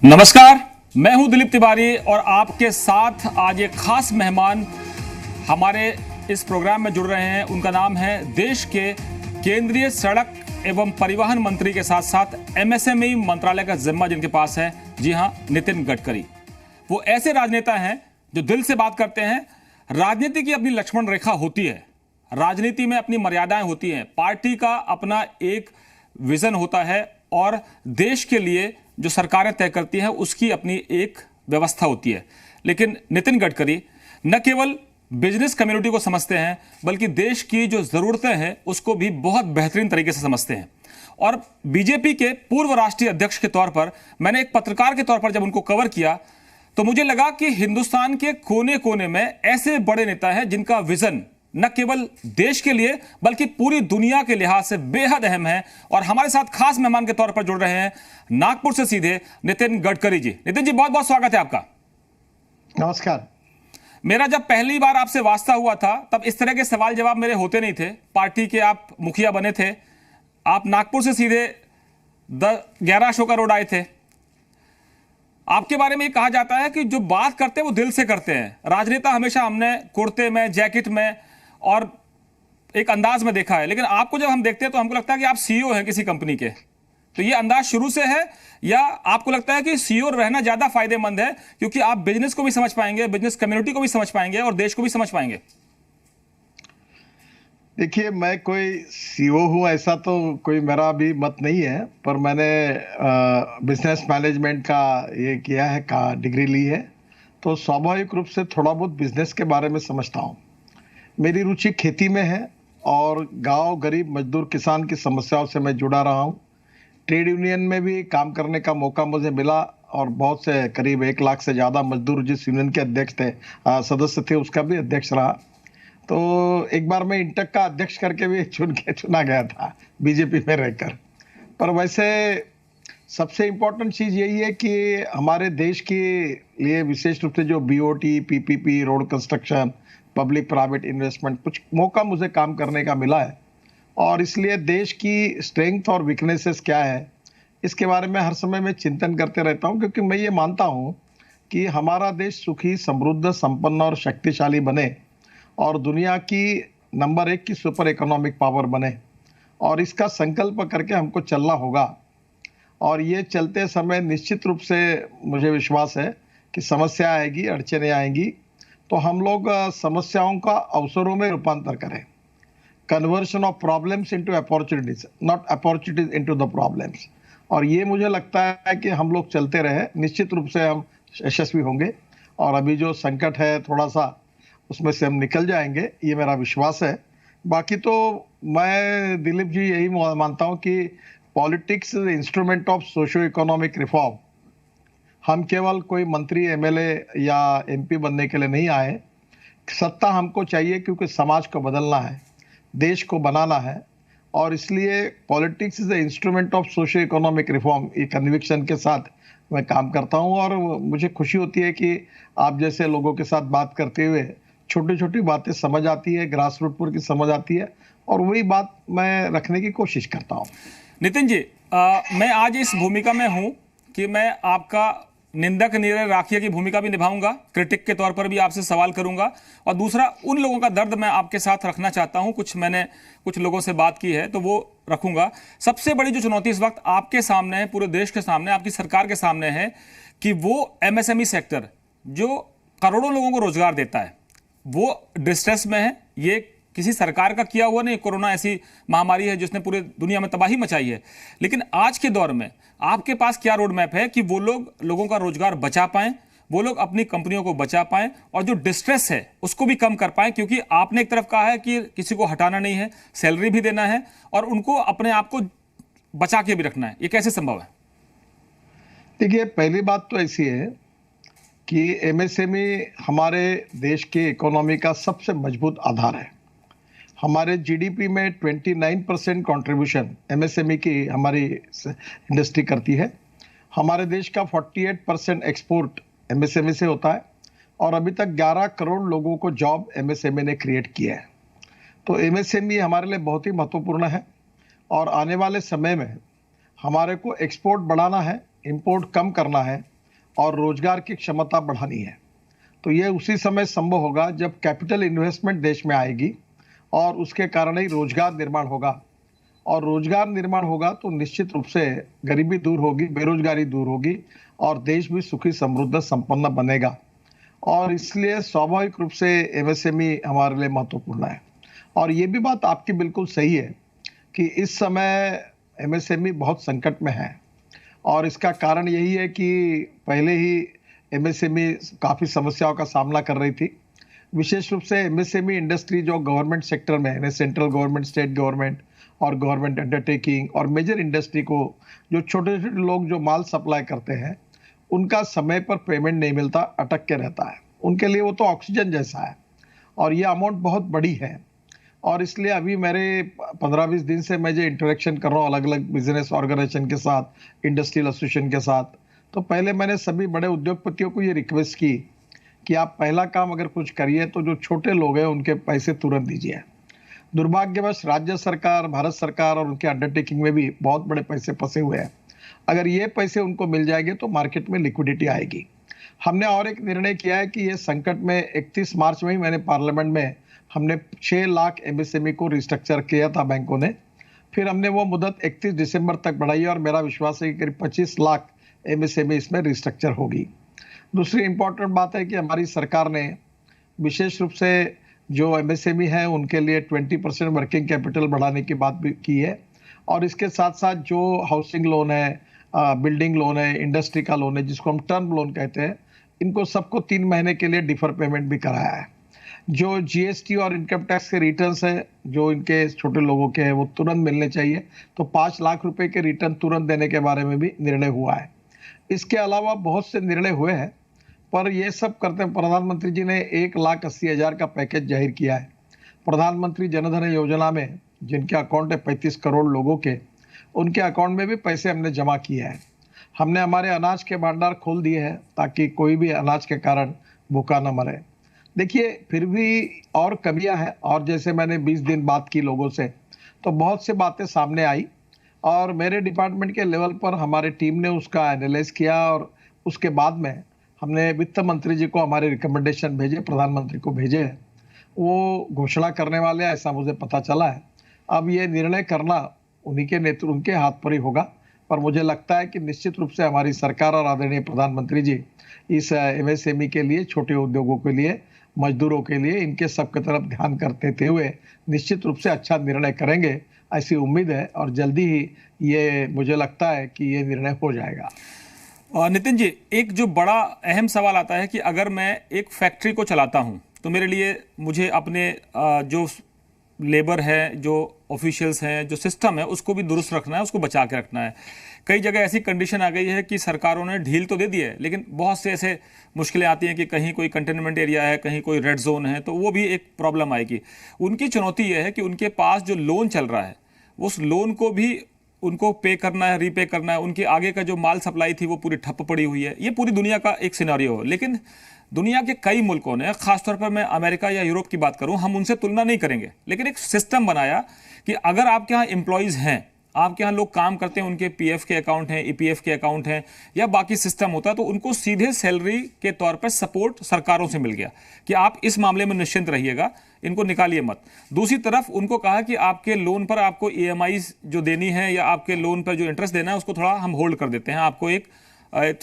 नमस्कार, मैं हूं दिलीप तिवारी और आपके साथ आज एक खास मेहमान हमारे इस प्रोग्राम में जुड़ रहे हैं। उनका नाम है देश के केंद्रीय सड़क एवं परिवहन मंत्री के साथ साथ एमएसएमई मंत्रालय का जिम्मा जिनके पास है। जी हां, नितिन गडकरी। वो ऐसे राजनेता हैं जो दिल से बात करते हैं। राजनीति की अपनी लक्ष्मण रेखा होती है, राजनीति में अपनी मर्यादाएं होती हैं, पार्टी का अपना एक विजन होता है और देश के लिए जो सरकारें तय करती हैं उसकी अपनी एक व्यवस्था होती है। लेकिन नितिन गडकरी न केवल बिजनेस कम्युनिटी को समझते हैं बल्कि देश की जो जरूरतें हैं उसको भी बहुत बेहतरीन तरीके से समझते हैं। और बीजेपी के पूर्व राष्ट्रीय अध्यक्ष के तौर पर मैंने एक पत्रकार के तौर पर जब उनको कवर किया तो मुझे लगा कि हिंदुस्तान के कोने कोने में ऐसे बड़े नेता हैं जिनका विजन न केवल देश के लिए बल्कि पूरी दुनिया के लिहाज से बेहद अहम है। और हमारे साथ खास मेहमान के तौर पर जुड़ रहे हैं नागपुर से सीधे नितिन गडकरी जी। नितिन जी, बहुत बहुत स्वागत है आपका। नमस्कार। मेरा जब पहली बार आपसे वास्ता हुआ था तब इस तरह के सवाल जवाब मेरे होते नहीं थे। पार्टी के आप मुखिया बने थे, आप नागपुर से सीधे 11 अशोका रोड आए थे। आपके बारे में ये कहा जाता है कि जो बात करते हैं वो दिल से करते हैं। राजनेता हमेशा हमने कुर्ते में, जैकेट में और एक अंदाज में देखा है, लेकिन आपको जब हम देखते हैं तो हमको लगता है कि आप सीईओ हैं किसी कंपनी के। तो ये अंदाज शुरू से है या आपको लगता है कि सीईओ रहना ज्यादा फायदेमंद है क्योंकि आप बिजनेस को भी समझ पाएंगे, बिजनेस कम्युनिटी को भी समझ पाएंगे और देश को भी समझ पाएंगे? देखिए, मैं कोई सीईओ हूं ऐसा तो कोई मेरा भी मत नहीं है, पर मैंने बिजनेस मैनेजमेंट का ये किया है, का डिग्री ली है, तो स्वाभाविक रूप से थोड़ा बहुत बिजनेस के बारे में समझता हूं। मेरी रुचि खेती में है और गांव, गरीब, मजदूर, किसान की समस्याओं से मैं जुड़ा रहा हूं। ट्रेड यूनियन में भी काम करने का मौका मुझे मिला और बहुत से करीब 1 लाख से ज़्यादा मजदूर जिस यूनियन के अध्यक्ष थे, सदस्य थे, उसका भी अध्यक्ष रहा। तो एक बार मैं इंटक का अध्यक्ष करके भी चुना गया था बीजेपी में रहकर। पर वैसे सबसे इम्पोर्टेंट चीज़ यही है कि हमारे देश के लिए विशेष रूप से जो BOT, PPP, road construction, public private investment, कुछ मौका मुझे काम करने का मिला है और इसलिए देश की स्ट्रेंथ और वीकनेसेस क्या है इसके बारे में हर समय मैं चिंतन करते रहता हूं, क्योंकि मैं ये मानता हूं कि हमारा देश सुखी, समृद्ध, संपन्न और शक्तिशाली बने और दुनिया की नंबर 1 की सुपर इकोनॉमिक पावर बने। और इसका संकल्प करके हमको चलना होगा। और ये चलते समय निश्चित रूप से मुझे विश्वास है कि समस्या आएगी, अड़चनें आएंगी, तो हम लोग समस्याओं का अवसरों में रूपांतर करें। Conversion of problems into opportunities, not opportunities into the problems. और ये मुझे लगता है कि हम लोग चलते रहे, निश्चित रूप से हम यशस्वी होंगे और अभी जो संकट है थोड़ा सा उसमें से हम निकल जाएंगे, ये मेरा विश्वास है। बाकी तो मैं दिलीप जी यही मानता हूं कि politics is instrument of socio economic reform. हम केवल कोई मंत्री, एमएलए या एमपी बनने के लिए नहीं आए। सत्ता हमको चाहिए क्योंकि समाज को बदलना है, देश को बनाना है, और इसलिए politics is the instrument of socio economic reform, ये कन्विक्शन के साथ मैं काम करता हूं। और मुझे खुशी होती है कि आप जैसे लोगों के साथ बात करते हुए छोटी छोटी बातें समझ आती है, ग्रास रूट पर की समझ आती है, और वही बात मैं रखने की कोशिश करता हूं। नितिन जी, मैं आज इस भूमिका में हूं कि मैं आपका निंदक नीरज राखिया की भूमिका भी निभाऊंगा, क्रिटिक के तौर पर भी आपसे सवाल करूंगा, और दूसरा उन लोगों का दर्द मैं आपके साथ रखना चाहता हूं। मैंने कुछ लोगों से बात की है तो वो रखूंगा। सबसे बड़ी जो चुनौती इस वक्त आपके सामने है, पूरे देश के सामने, आपकी सरकार के सामने है कि वो एमएसएमई सेक्टर जो करोड़ों लोगों को रोजगार देता है वो डिस्ट्रेस में है। ये किसी सरकार का किया हुआ नहीं, कोरोना ऐसी महामारी है जिसने पूरे दुनिया में तबाही मचाई है। लेकिन आज के दौर में आपके पास क्या रोड मैप है कि वो लोगों का रोजगार बचा पाएं, वो लोग अपनी कंपनियों को बचा पाएं और जो डिस्ट्रेस है उसको भी कम कर पाएं? क्योंकि आपने एक तरफ कहा है कि किसी को हटाना नहीं है, सैलरी भी देना है और उनको अपने आप को बचा के भी रखना है। ये कैसे संभव है? देखिए, पहली बात तो ऐसी है कि एमएसएमई हमारे देश के इकोनॉमी का सबसे मजबूत आधार है। हमारे जीडीपी में 29% कंट्रीब्यूशन एमएसएमई की हमारी इंडस्ट्री करती है। हमारे देश का 48% एक्सपोर्ट एमएसएमई से होता है और अभी तक 11 करोड़ लोगों को जॉब एमएसएमई ने क्रिएट किया है। तो एमएसएमई हमारे लिए बहुत ही महत्वपूर्ण है और आने वाले समय में हमारे को एक्सपोर्ट बढ़ाना है, इंपोर्ट कम करना है और रोजगार की क्षमता बढ़ानी है। तो ये उसी समय संभव होगा जब कैपिटल इन्वेस्टमेंट देश में आएगी और उसके कारण ही रोजगार निर्माण होगा। और रोजगार निर्माण होगा तो निश्चित रूप से गरीबी दूर होगी, बेरोजगारी दूर होगी और देश भी सुखी समृद्ध संपन्न बनेगा। और इसलिए स्वाभाविक रूप से एमएसएमई हमारे लिए महत्वपूर्ण है। और ये भी बात आपकी बिल्कुल सही है कि इस समय एमएसएमई बहुत संकट में है और इसका कारण यही है कि पहले ही एमएसएमई काफ़ी समस्याओं का सामना कर रही थी। विशेष रूप से एमएसएमई इंडस्ट्री जो गवर्नमेंट सेक्टर में है, सेंट्रल गवर्नमेंट, स्टेट गवर्नमेंट और गवर्नमेंट अंडरटेकिंग और मेजर इंडस्ट्री को जो छोटे छोटे लोग जो माल सप्लाई करते हैं उनका समय पर पेमेंट नहीं मिलता, अटक के रहता है। उनके लिए वो तो ऑक्सीजन जैसा है और ये अमाउंट बहुत बड़ी है। और इसलिए अभी मेरे 15-20 दिन से मैं जो इंटरेक्शन कर रहा हूँ अलग अलग बिजनेस ऑर्गेनाइजेशन के साथ, इंडस्ट्रियल एसोसिएशन के साथ, तो पहले मैंने सभी बड़े उद्योगपतियों को ये रिक्वेस्ट की कि आप पहला काम अगर कुछ करिए तो जो छोटे लोग हैं उनके पैसे तुरंत दीजिए। दुर्भाग्यवश राज्य सरकार, भारत सरकार और उनके अंडरटेकिंग में भी बहुत बड़े पैसे फंसे हुए हैं। अगर ये पैसे उनको मिल जाएंगे तो मार्केट में लिक्विडिटी आएगी। हमने और एक निर्णय किया है कि ये संकट में 31 मार्च में ही मैंने पार्लियामेंट में हमने 6 लाख एमएसएमई को रिस्ट्रक्चर किया था बैंकों ने। फिर हमने वो मुदत 31 दिसंबर तक बढ़ाई और मेरा विश्वास है कि करीब 25 लाख एमएसएमई इसमें रिस्ट्रक्चर होगी। दूसरी इंपॉर्टेंट बात है कि हमारी सरकार ने विशेष रूप से जो एमएसएमई है उनके लिए 20% वर्किंग कैपिटल बढ़ाने की बात भी की है। और इसके साथ साथ जो हाउसिंग लोन है, बिल्डिंग लोन है, इंडस्ट्री का लोन है जिसको हम टर्म लोन कहते हैं, इनको सबको 3 महीने के लिए डिफर पेमेंट भी कराया है। जो जीएसटी और इनकम टैक्स के रिटर्न्स है जो इनके छोटे लोगों के हैं वो तुरंत मिलने चाहिए, तो 5 लाख रुपए के रिटर्न तुरंत देने के बारे में भी निर्णय हुआ है। इसके अलावा बहुत से निर्णय हुए हैं, पर ये सब करते हैं प्रधानमंत्री जी ने 1,80,000 का पैकेज जाहिर किया है। प्रधानमंत्री जनधन योजना में जिनके अकाउंट है 35 करोड़ लोगों के, उनके अकाउंट में भी पैसे हमने जमा किए हैं। हमने हमारे अनाज के भंडार खोल दिए हैं ताकि कोई भी अनाज के कारण भूखा न मरे। देखिए फिर भी और कमियां हैं, और जैसे मैंने 20 दिन बात की लोगों से तो बहुत से बातें सामने आई और मेरे डिपार्टमेंट के लेवल पर हमारे टीम ने उसका एनालाइज किया और उसके बाद में हमने वित्त मंत्री जी को हमारे रिकमेंडेशन भेजे, प्रधानमंत्री को भेजे। वो घोषणा करने वाले ऐसा मुझे पता चला है। अब ये निर्णय करना उन्हीं के नेतृत्व, उनके हाथ पर ही होगा, पर मुझे लगता है कि निश्चित रूप से हमारी सरकार और आदरणीय प्रधानमंत्री जी इस एमएसएमई के लिए, छोटे उद्योगों के लिए, मजदूरों के लिए, इनके सबके तरफ ध्यान करते हुए निश्चित रूप से अच्छा निर्णय करेंगे, ऐसी उम्मीद है। और जल्दी ही ये मुझे लगता है कि ये निर्णय हो जाएगा। नितिन जी, एक जो बड़ा अहम सवाल आता है कि अगर मैं एक फैक्ट्री को चलाता हूं तो मेरे लिए मुझे अपने जो लेबर है, जो ऑफिशियल्स हैं, जो सिस्टम है, उसको भी दुरुस्त रखना है, उसको बचा के रखना है। कई जगह ऐसी कंडीशन आ गई है कि सरकारों ने ढील तो दे दी है, लेकिन बहुत से ऐसे मुश्किलें आती हैं कि कहीं कोई कंटेनमेंट एरिया है, कहीं कोई रेड जोन है, तो वो भी एक प्रॉब्लम आएगी। उनकी चुनौती यह है कि उनके पास जो लोन चल रहा है उस लोन को भी उनको पे करना है, रीपे करना है। उनकी आगे का जो माल सप्लाई थी वो पूरी ठप पड़ी हुई है। ये पूरी दुनिया का एक सिनेरियो है, लेकिन दुनिया के कई मुल्कों ने, खासतौर पर मैं अमेरिका या यूरोप की बात करूं, हम उनसे तुलना नहीं करेंगे, लेकिन एक सिस्टम बनाया कि अगर आपके यहाँ एम्प्लॉयज़ हैं, आपके यहाँ लोग काम करते हैं, उनके पीएफ के अकाउंट हैं, ईपीएफ के अकाउंट हैं या बाकी सिस्टम होता है, तो उनको सीधे सैलरी के तौर पर सपोर्ट सरकारों से मिल गया कि आप इस मामले में निश्चिंत रहिएगा, इनको निकालिए मत। दूसरी तरफ उनको कहा कि आपके लोन पर आपको ईएमआई जो देनी है या आपके लोन पर जो इंटरेस्ट देना है उसको थोड़ा हम होल्ड कर देते हैं, आपको एक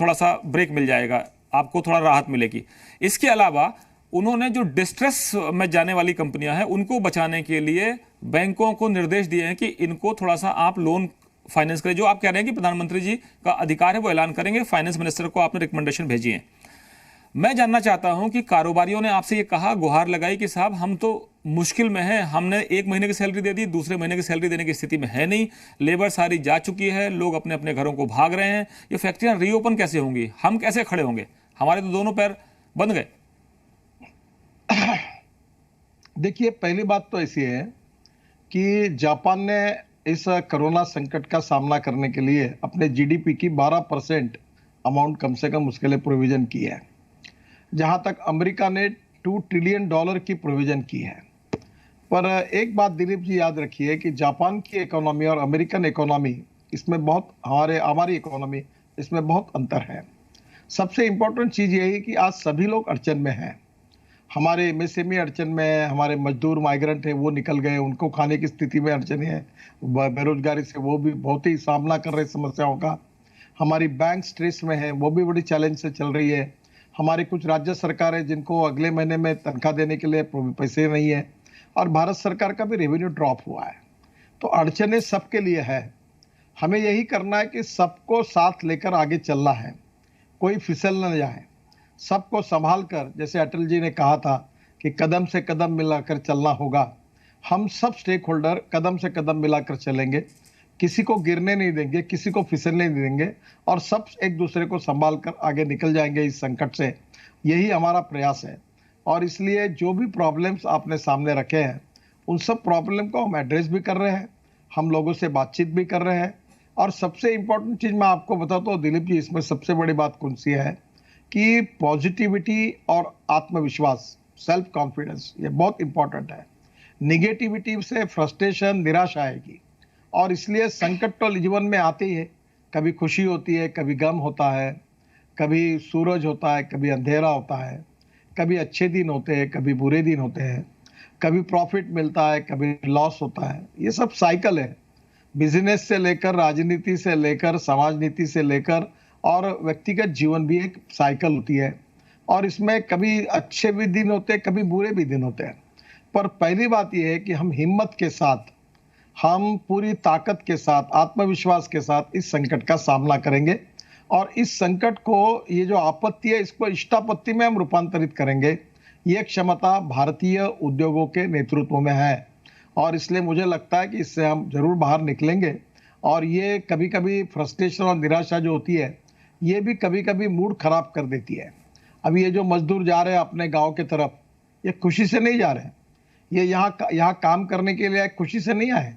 थोड़ा सा ब्रेक मिल जाएगा, आपको थोड़ा राहत मिलेगी। इसके अलावा उन्होंने जो डिस्ट्रेस में जाने वाली कंपनियां हैं उनको बचाने के लिए बैंकों को निर्देश दिए हैं कि इनको थोड़ा सा आप लोन फाइनेंस करें। जो आप कह रहे हैं कि प्रधानमंत्री जी का अधिकार है वो ऐलान करेंगे, फाइनेंस मिनिस्टर को आपने रिकमेंडेशन भेजी है। मैं जानना चाहता हूं कि कारोबारियों ने आपसे ये कहा, गुहार लगाई कि साहब हम तो मुश्किल में हैं, हमने 1 महीने की सैलरी दे दी, दूसरे महीने की सैलरी देने की स्थिति में है नहीं, लेबर सारी जा चुकी है, लोग अपने अपने घरों को भाग रहे हैं, ये फैक्ट्रियां रीओपन कैसे होंगी, हम कैसे खड़े होंगे, हमारे तो दोनों पैर बंद गए। देखिए पहली बात तो ऐसी है कि जापान ने इस कोरोना संकट का सामना करने के लिए अपने जीडीपी की 12% अमाउंट कम से कम उसके लिए प्रोविजन की है, जहां तक अमेरिका ने $2 ट्रिलियन की प्रोविजन की है। पर एक बात दिलीप जी याद रखिए कि जापान की इकोनॉमी और अमेरिकन इकोनॉमी, इसमें बहुत हमारी इकोनॉमी इसमें बहुत अंतर है। सबसे इम्पोर्टेंट चीज़ यही है कि आज सभी लोग अड़चन में हैं। हमारे एमएसएमई अड़चन में है, हमारे मजदूर माइग्रेंट हैं वो निकल गए, उनको खाने की स्थिति में अड़चने हैं, बेरोजगारी से वो भी बहुत ही सामना कर रहे समस्याओं का। हमारी बैंक स्ट्रेस में है, वो भी बड़ी चैलेंज से चल रही है। हमारी कुछ राज्य सरकारें जिनको अगले महीने में तनख्वाह देने के लिए पैसे नहीं है, और भारत सरकार का भी रेवेन्यू ड्रॉप हुआ है। तो अड़चने सबके लिए है। हमें यही करना है कि सबको साथ लेकर आगे चलना है, कोई फिसल न जाए, सबको संभाल कर, जैसे अटल जी ने कहा था कि कदम से कदम मिलाकर चलना होगा। हम सब स्टेक होल्डर कदम से कदम मिलाकर चलेंगे, किसी को गिरने नहीं देंगे, किसी को फिसलने नहीं देंगे, और सब एक दूसरे को संभाल कर आगे निकल जाएंगे इस संकट से। यही हमारा प्रयास है। और इसलिए जो भी प्रॉब्लम्स आपने सामने रखे हैं, उन सब प्रॉब्लम को हम एड्रेस भी कर रहे हैं, हम लोगों से बातचीत भी कर रहे हैं। और सबसे इम्पोर्टेंट चीज़ मैं आपको बताता हूँ दिलीप जी, इसमें सबसे बड़ी बात कौन सी है कि पॉजिटिविटी और आत्मविश्वास, सेल्फ कॉन्फिडेंस, ये बहुत इंपॉर्टेंट है। निगेटिविटी से फ्रस्ट्रेशन, निराशा आएगी। और इसलिए संकट तो जीवन में आते ही है, कभी खुशी होती है, कभी गम होता है, कभी सूरज होता है, कभी अंधेरा होता है, कभी अच्छे दिन होते हैं, कभी बुरे दिन होते हैं, कभी प्रॉफिट मिलता है, कभी लॉस होता है। ये सब साइकिल है, बिजनेस से लेकर, राजनीति से लेकर, समाज नीति से लेकर, और व्यक्तिगत जीवन भी एक साइकिल होती है। और इसमें कभी अच्छे भी दिन होते हैं, कभी बुरे भी दिन होते हैं। पर पहली बात यह है कि हम हिम्मत के साथ, हम पूरी ताकत के साथ, आत्मविश्वास के साथ इस संकट का सामना करेंगे। और इस संकट को, ये जो आपत्ति है, इसको इष्टापत्ति में हम रूपांतरित करेंगे। ये क्षमता भारतीय उद्योगों के नेतृत्व में है, और इसलिए मुझे लगता है कि इससे हम जरूर बाहर निकलेंगे। और ये कभी कभी फ्रस्ट्रेशन और निराशा जो होती है, ये भी कभी कभी मूड खराब कर देती है। अभी ये जो मजदूर जा रहे हैं अपने गांव की तरफ, ये खुशी से नहीं जा रहे हैं। ये यहाँ काम करने के लिए खुशी से नहीं आए।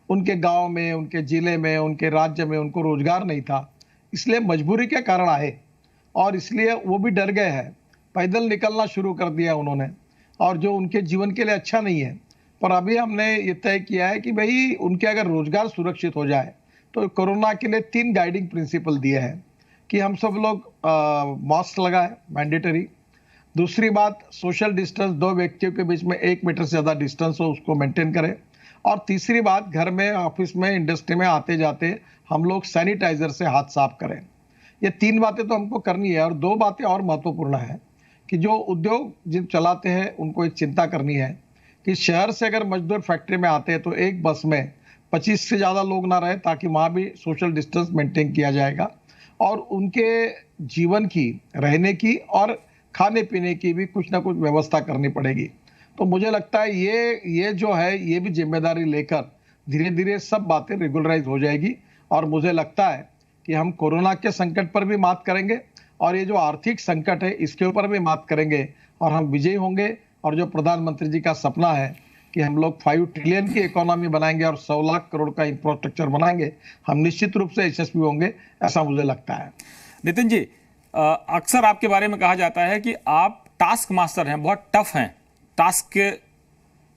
उनके गांव में, उनके जिले में, उनके राज्य में उनको रोजगार नहीं था, इसलिए मजबूरी के कारण आए। और इसलिए वो भी डर गए हैं, पैदल निकलना शुरू कर दिया उन्होंने, और जो उनके जीवन के लिए अच्छा नहीं है। पर अभी हमने ये तय किया है कि भाई उनके अगर रोजगार सुरक्षित हो जाए, तो कोरोना के लिए 3 गाइडिंग प्रिंसिपल दिए हैं कि हम सब लोग मास्क लगाए, मैंडेटरी। दूसरी बात, सोशल डिस्टेंस, 2 व्यक्तियों के बीच में 1 मीटर से ज़्यादा डिस्टेंस हो, उसको मेंटेन करें। और तीसरी बात, घर में, ऑफिस में, इंडस्ट्री में आते जाते हम लोग सैनिटाइजर से हाथ साफ करें। ये 3 बातें तो हमको करनी है। और 2 बातें और महत्वपूर्ण है कि जो उद्योग जिन चलाते हैं उनको एक चिंता करनी है कि शहर से अगर मजदूर फैक्ट्री में आते हैं तो एक बस में 25 से ज़्यादा लोग ना रहे, ताकि वहाँ भी सोशल डिस्टेंस मेंटेन किया जाएगा। और उनके जीवन की, रहने की और खाने पीने की भी कुछ ना कुछ व्यवस्था करनी पड़ेगी। तो मुझे लगता है ये जो है, ये भी जिम्मेदारी लेकर धीरे धीरे सब बातें रेगुलराइज हो जाएगी। और मुझे लगता है कि हम कोरोना के संकट पर भी मात करेंगे, और ये जो आर्थिक संकट है इसके ऊपर भी मात करेंगे, और हम विजयी होंगे। और जो प्रधानमंत्री जी का सपना है कि हम लोग 5 ट्रिलियन की इकोनॉमी बनाएंगे और 100 लाख करोड़ का इंफ्रास्ट्रक्चर बनाएंगे, हम निश्चित रूप से यशस्वी होंगे, ऐसा मुझे लगता है। नितिन जी, अक्सर आपके बारे में कहा जाता है कि आप टास्क मास्टर हैं, बहुत टफ हैं टास्क के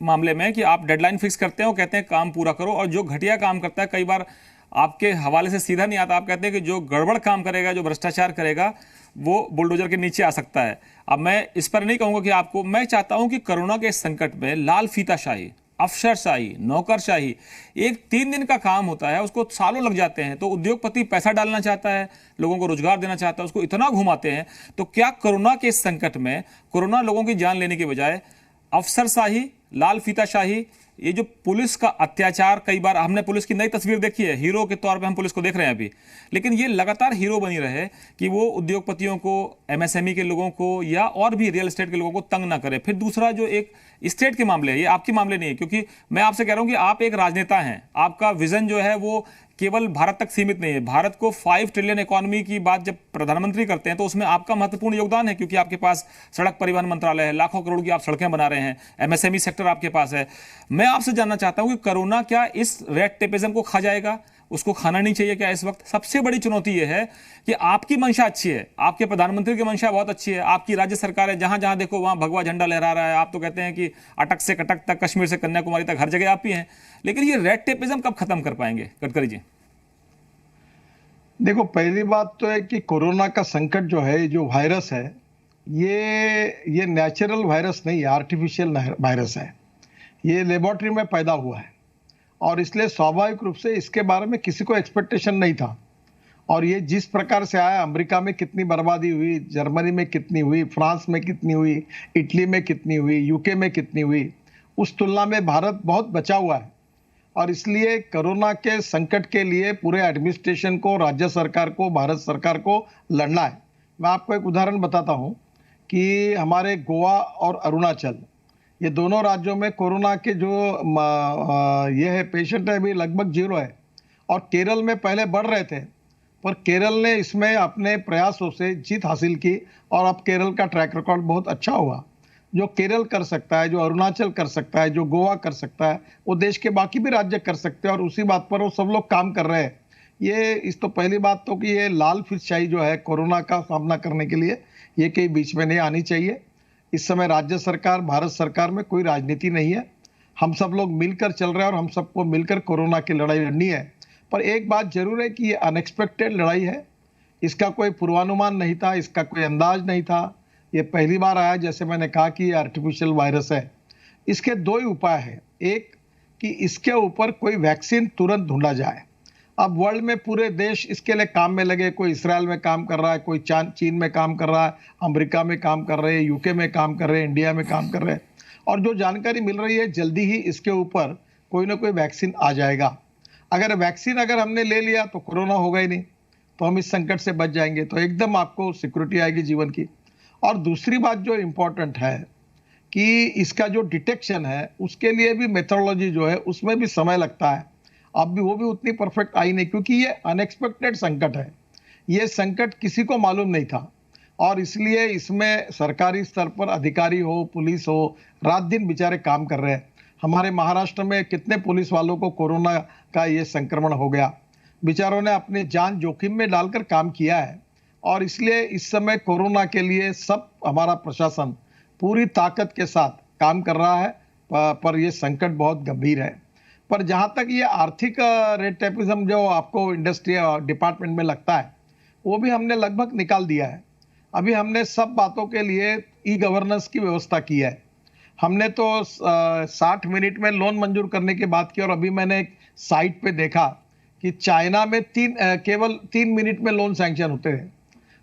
मामले में, कि आप डेडलाइन फिक्स करते हैं और कहते हैं काम पूरा करो, और जो घटिया काम करता है कई बार आपके हवाले से सीधा नहीं आता, आप कहते हैं कि जो गड़बड़ काम करेगा, जो भ्रष्टाचार करेगा, वो बुलडोजर के नीचे आ सकता है। अब मैं इस पर नहीं कहूंगा कि आपको, मैं चाहता हूं कि कोरोना के संकट में लाल फीताशाही, अफसरशाही, नौकरशाही, एक 3 दिन का काम होता है, उसको सालों लग जाते हैं। तो उद्योगपति पैसा डालना चाहता है, लोगों को रोजगार देना चाहता है, उसको इतना घुमाते हैं। तो क्या कोरोना के संकट में, कोरोना लोगों की जान लेने के बजाय अफसरशाही, लाल फीताशाही, ये जो पुलिस का अत्याचार, कई बार हमने पुलिस की नई तस्वीर देखी है, हीरो के तौर पे हम पुलिस को देख रहे हैं अभी, लेकिन ये लगातार हीरो बनी रहे कि वो उद्योगपतियों को, एमएसएमई के लोगों को, या और भी रियल एस्टेट के लोगों को तंग ना करे। फिर दूसरा जो एक स्टेट के मामले है, ये आपके मामले नहीं है, क्योंकि मैं आपसे कह रहा हूं कि आप एक राजनेता हैं, आपका विजन जो है वो केवल भारत तक सीमित नहीं है। भारत को 5 ट्रिलियन इकोनॉमी की बात जब प्रधानमंत्री करते हैं तो उसमें आपका महत्वपूर्ण योगदान है, क्योंकि आपके पास सड़क परिवहन मंत्रालय है, लाखों करोड़ की आप सड़कें बना रहे हैं, एमएसएमई सेक्टर आपके पास है। मैं आपसे जानना चाहता हूं कि कोरोना क्या इस रेड टेपिज्म को खा जाएगा, उसको खाना नहीं चाहिए क्या? इस वक्त सबसे बड़ी चुनौती यह है कि आपकी मंशा अच्छी है, आपके प्रधानमंत्री की मंशा बहुत अच्छी है, आपकी राज्य सरकार है, जहां जहां देखो वहां भगवा झंडा लहरा रहा है। आप तो कहते हैं कि अटक से कटक तक, कश्मीर से कन्याकुमारी तक, हर जगह आप ही हैं। लेकिन ये रेड टेपिज्म कब खत्म कर पाएंगे गडकरी जी? देखो, पहली बात तो है कि कोरोना का संकट जो है, जो वायरस है, ये नेचुरल वायरस नहीं है, आर्टिफिशियल वायरस है। ये लेबोरेटरी में पैदा हुआ है और इसलिए स्वाभाविक रूप से इसके बारे में किसी को एक्सपेक्टेशन नहीं था। और ये जिस प्रकार से आया, अमेरिका में कितनी बर्बादी हुई, जर्मनी में कितनी हुई, फ्रांस में कितनी हुई, इटली में कितनी हुई, यूके में कितनी हुई, उस तुलना में भारत बहुत बचा हुआ है। और इसलिए कोरोना के संकट के लिए पूरे एडमिनिस्ट्रेशन को, राज्य सरकार को, भारत सरकार को लड़ना है। मैं आपको एक उदाहरण बताता हूं कि हमारे गोवा और अरुणाचल, ये दोनों राज्यों में कोरोना के जो ये है पेशेंट है, अभी लगभग 0 है। और केरल में पहले बढ़ रहे थे, पर केरल ने इसमें अपने प्रयासों से जीत हासिल की और अब केरल का ट्रैक रिकॉर्ड बहुत अच्छा हुआ। जो केरल कर सकता है, जो अरुणाचल कर सकता है, जो गोवा कर सकता है, वो देश के बाकी भी राज्य कर सकते हैं और उसी बात पर वो सब लोग काम कर रहे हैं। ये इस तो पहली बात तो कि ये लाल फिरशाई जो है कोरोना का सामना करने के लिए, ये कहीं बीच में नहीं आनी चाहिए। इस समय राज्य सरकार, भारत सरकार में कोई राजनीति नहीं है। हम सब लोग मिलकर चल रहे हैं और हम सबको मिलकर कोरोना की लड़ाई लड़नी है। पर एक बात जरूर है कि ये अनएक्सपेक्टेड लड़ाई है, इसका कोई पूर्वानुमान नहीं था, इसका कोई अंदाज नहीं था। ये पहली बार आया, जैसे मैंने कहा कि ये आर्टिफिशियल वायरस है। इसके दो ही उपाय हैं। एक कि इसके ऊपर कोई वैक्सीन तुरंत ढूंढा जाए। अब वर्ल्ड में पूरे देश इसके लिए काम में लगे, कोई इसराइल में काम कर रहा है, कोई चीन में काम कर रहा है, अमेरिका में काम कर रहे हैं, यूके में काम कर रहे हैं, इंडिया में काम कर रहे हैं। और जो जानकारी मिल रही है, जल्दी ही इसके ऊपर कोई ना कोई वैक्सीन आ जाएगा। अगर हमने ले लिया तो कोरोना होगा ही नहीं, तो हम इस संकट से बच जाएंगे, तो एकदम आपको सिक्योरिटी आएगी जीवन की। और दूसरी बात जो इम्पोर्टेंट है कि इसका जो डिटेक्शन है, उसके लिए भी मेथोडोलॉजी जो है, उसमें भी समय लगता है। अब भी वो भी उतनी परफेक्ट आई नहीं, क्योंकि ये अनएक्सपेक्टेड संकट है। ये संकट किसी को मालूम नहीं था और इसलिए इसमें सरकारी स्तर पर अधिकारी हो, पुलिस हो, रात दिन बेचारे काम कर रहे हैं। हमारे महाराष्ट्र में कितने पुलिस वालों को कोरोना का ये संक्रमण हो गया, बेचारों ने अपनी जान जोखिम में डालकर काम किया है। और इसलिए इस समय कोरोना के लिए सब हमारा प्रशासन पूरी ताकत के साथ काम कर रहा है। पर यह संकट बहुत गंभीर है। पर जहां तक ये आर्थिक रेड टेपिज्म जो आपको इंडस्ट्री डिपार्टमेंट में लगता है, वो भी हमने लगभग निकाल दिया है। अभी हमने सब बातों के लिए ई गवर्नेंस की व्यवस्था की है। हमने तो 60 मिनट में लोन मंजूर करने की बात की और अभी मैंने एक साइट पे देखा कि चाइना में केवल 3 मिनट में लोन सैंक्शन होते हैं।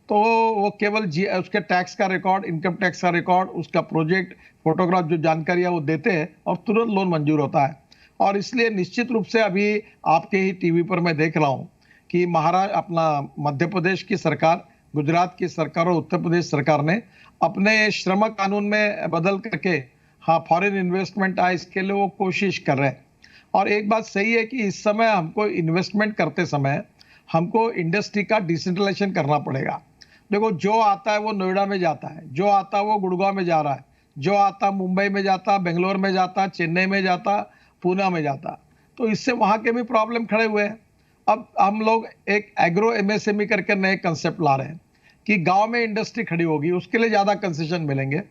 तो वो केवल उसके टैक्स का रिकॉर्ड, इनकम टैक्स का रिकॉर्ड, उसका प्रोजेक्ट, फोटोग्राफ, जो जानकारियां वो देते हैं और तुरंत लोन मंजूर होता है। और इसलिए निश्चित रूप से अभी आपके ही टीवी पर मैं देख रहा हूं कि अपना मध्य प्रदेश की सरकार, गुजरात की सरकार और उत्तर प्रदेश सरकार ने अपने श्रम कानून में बदल करके, हाँ, फॉरेन इन्वेस्टमेंट आए, इसके लिए वो कोशिश कर रहे हैं। और एक बात सही है कि इस समय हमको इन्वेस्टमेंट करते समय हमको इंडस्ट्री का डिसेंट्रलाइजेशन करना पड़ेगा। देखो, जो आता है वो नोएडा में जाता है, जो आता है वो गुड़गांव में जा रहा है, जो आता मुंबई में जाता, बेंगलोर में जाता, चेन्नई में जाता, पूना में जाता। तो इससे वहां के भी प्रॉब्लम खड़े हुए हैं। अब हम लोग एक एग्रो एमएसएमई करके नए कंसेप्ट ला रहे हैं कि गांव में इंडस्ट्री खड़ी होगी, उसके लिए ज्यादा कंसेशन मिलेंगे।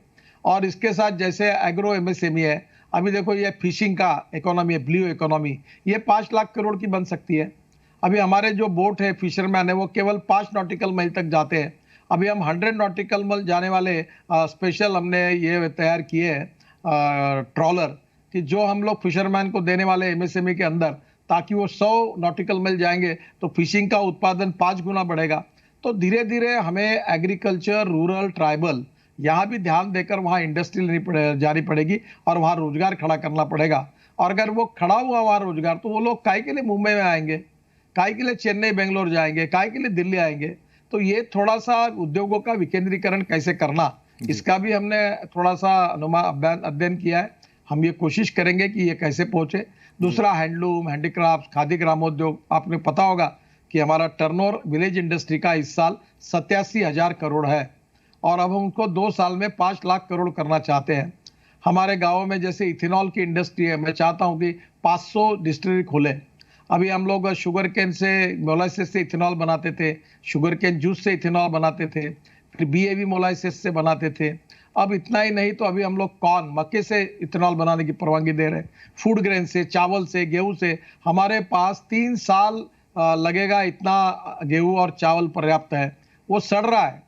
और इसके साथ जैसे एग्रो एमएसएमई है, अभी देखो ये फिशिंग का इकोनॉमी है, ब्लू इकोनॉमी, ये 5 लाख करोड़ की बन सकती है। अभी हमारे जो बोट है, फिशरमैन है, वो केवल 5 नॉटिकल माइल तक जाते हैं। अभी हम 100 नॉटिकल माइल जाने वाले स्पेशल हमने ये तैयार किए हैं ट्रॉलर, कि जो हम लोग फिशरमैन को देने वाले एमएसएमई के अंदर, ताकि वो 100 नॉटिकल माइल जाएंगे तो फिशिंग का उत्पादन 5 गुना बढ़ेगा। तो धीरे धीरे हमें एग्रीकल्चर, रूरल, ट्राइबल, यहाँ भी ध्यान देकर वहाँ इंडस्ट्री जानी पड़ेगी और वहाँ रोजगार खड़ा करना पड़ेगा। और अगर वो खड़ा हुआ वहाँ रोजगार, तो वो लोग काहे के लिए मुंबई में आएंगे, काहे के लिए चेन्नई, बेंगलोर जाएंगे, काहे के लिए दिल्ली आएंगे। तो ये थोड़ा सा उद्योगों का विकेंद्रीकरण कैसे करना, इसका भी हमने थोड़ा सा अध्ययन किया है। हम ये कोशिश करेंगे कि ये कैसे पहुंचे। दूसरा, हैंडलूम, हैंडीक्राफ्ट, खादी ग्रामोद्योग, आपने पता होगा कि हमारा टर्नओवर विलेज इंडस्ट्री का इस साल 87,000 करोड़ है और अब हम उनको 2 साल में 5 लाख करोड़ करना चाहते हैं। हमारे गाँव में जैसे इथेनॉल की इंडस्ट्री है, मैं चाहता हूँ कि 500 डिस्टिलरी खोले। अभी हम लोग शुगर केन से, मोलाइसिस से इथेनॉल बनाते थे, शुगर केन जूस से इथेनॉल बनाते थे, फिर बीएवी मोलाइसिस से बनाते थे। अब इतना ही नहीं, तो अभी हम लोग कॉर्न, मक्के से इथेनॉल बनाने की परवानगी दे रहे हैं। फूड ग्रेन से, चावल से, गेहूं से। हमारे पास 3 साल लगेगा इतना गेहूं और चावल पर्याप्त है, वो सड़ रहा है।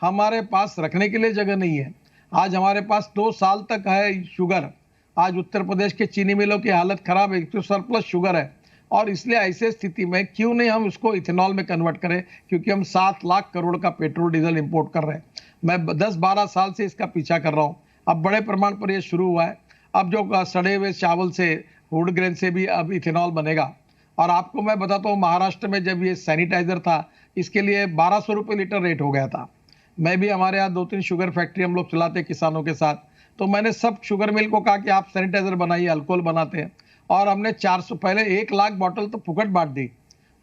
हमारे पास रखने के लिए जगह नहीं है। आज हमारे पास 2 साल तक है शुगर। आज उत्तर प्रदेश के चीनी मिलों की हालत खराब है, तो सरप्लस शुगर है। और इसलिए ऐसे स्थिति में क्यों नहीं हम उसको इथेनॉल में कन्वर्ट करें, क्योंकि हम 7 लाख करोड़ का पेट्रोल डीजल इंपोर्ट कर रहे हैं। मैं 10-12 साल से इसका पीछा कर रहा हूं। अब बड़े प्रमाण पर यह शुरू हुआ है। अब जो सड़े हुए चावल से, वुड ग्रेन से भी अब इथेनॉल बनेगा। और आपको मैं बताता हूँ, महाराष्ट्र में जब ये सैनिटाइजर था, इसके लिए 1200 रुपये लीटर रेट हो गया था। मैं भी, हमारे यहाँ 2-3 शुगर फैक्ट्री हम लोग चलाते किसानों के साथ, तो मैंने सब शुगर मिल को कहा कि आप सैनिटाइजर बनाइए, अल्कोहल बनाते हैं। और हमने 400, पहले 1 लाख बॉटल तो फुकट बांट दी,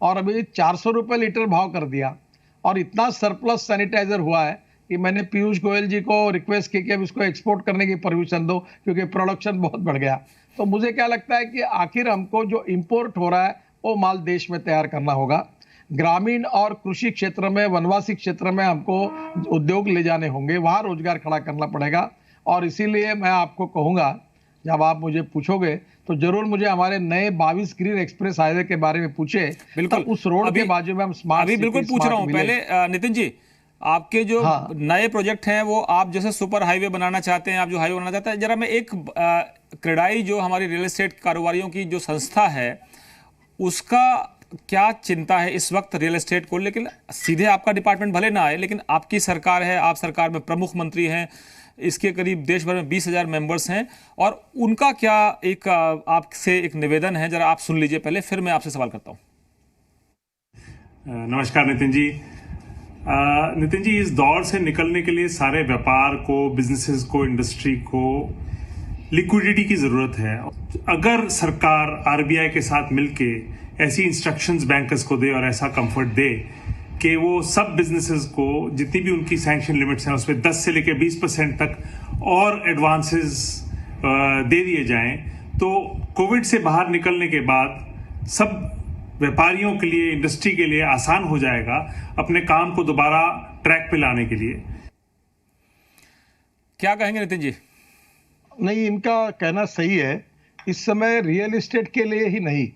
और अभी 400 रुपये लीटर भाव कर दिया। और इतना सरप्लस सैनिटाइजर हुआ है कि मैंने पीयूष गोयल जी को रिक्वेस्ट की कि अब इसको एक्सपोर्ट करने की परमिशन दो, क्योंकि प्रोडक्शन बहुत बढ़ गया। तो मुझे क्या लगता है कि आखिर हमको जो इंपोर्ट हो रहा है वो माल देश में तैयार करना होगा। ग्रामीण और कृषि क्षेत्र में, वनवासी क्षेत्र में हमको उद्योग ले जाने होंगे, वहां रोजगार खड़ा करना पड़ेगा। और इसीलिए मैं आपको कहूंगा, जब आप मुझे पूछोगे तो जरूर मुझे हमारे नए 22 ग्रीन एक्सप्रेस हाईवे के बारे में पूछे। बिल्कुल, उस रोड के बाजू में हम स्मार्ट, अभी बिल्कुल पूछ रहा हूं। पहले नितिन जी, आपके जो नए प्रोजेक्ट हैं वो आप जैसे सुपर हाईवे बनाना चाहते हैं, आप जो हाईवे बनाना चाहते हैं, जरा मैं एक क्रेडाई जो हमारी रियल एस्टेट कारोबारियों की जो संस्था है, उसका क्या चिंता है इस वक्त रियल एस्टेट को? लेकिन सीधे आपका डिपार्टमेंट भले ना आए, लेकिन आपकी सरकार है, आप सरकार में प्रमुख मंत्री हैं, इसके करीब देश भर में 20,000 मेंबर्स हैं, और उनका क्या एक आपसे एक निवेदन है, जरा आप सुन लीजिए पहले, फिर मैं आपसे सवाल करता हूं। नमस्कार नितिन जी। नितिन जी, इस दौर से निकलने के लिए सारे व्यापार को, बिजनेसेस को, इंडस्ट्री को लिक्विडिटी की जरूरत है। अगर सरकार आरबीआई के साथ मिलके ऐसी इंस्ट्रक्शंस बैंकर्स को दे और ऐसा कंफर्ट दे कि वो सब बिजनेसेस को जितनी भी उनकी सैंक्शन लिमिट्स हैं उसमें 10 से लेकर 20% तक और एडवांसेस दे दिए जाएं, तो कोविड से बाहर निकलने के बाद सब व्यापारियों के लिए, इंडस्ट्री के लिए आसान हो जाएगा अपने काम को दोबारा ट्रैक पे लाने के लिए। क्या कहेंगे नितिन जी? नहीं, इनका कहना सही है। इस समय रियल एस्टेट के लिए ही नहीं,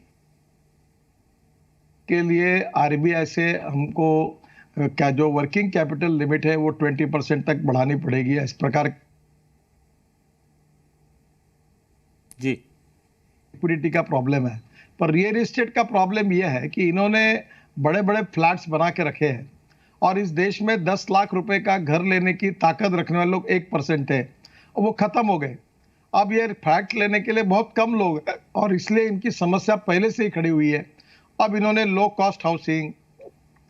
के लिए आरबीआई से हमको क्या जो वर्किंग कैपिटल लिमिट है वो 20% तक बढ़ानी पड़ेगी। इस प्रकार जी लिक्विडिटी का प्रॉब्लम है। पर रियल एस्टेट का प्रॉब्लम यह है कि इन्होंने बड़े बड़े फ्लैट्स बना के रखे हैं, और इस देश में 10 लाख रुपए का घर लेने की ताकत रखने वाले लोग 1% है, और वो खत्म हो गए। अब ये फ्लैट लेने के लिए बहुत कम लोग हैं, और इसलिए इनकी समस्या पहले से ही खड़ी हुई है। अब इन्होंने low cost housing,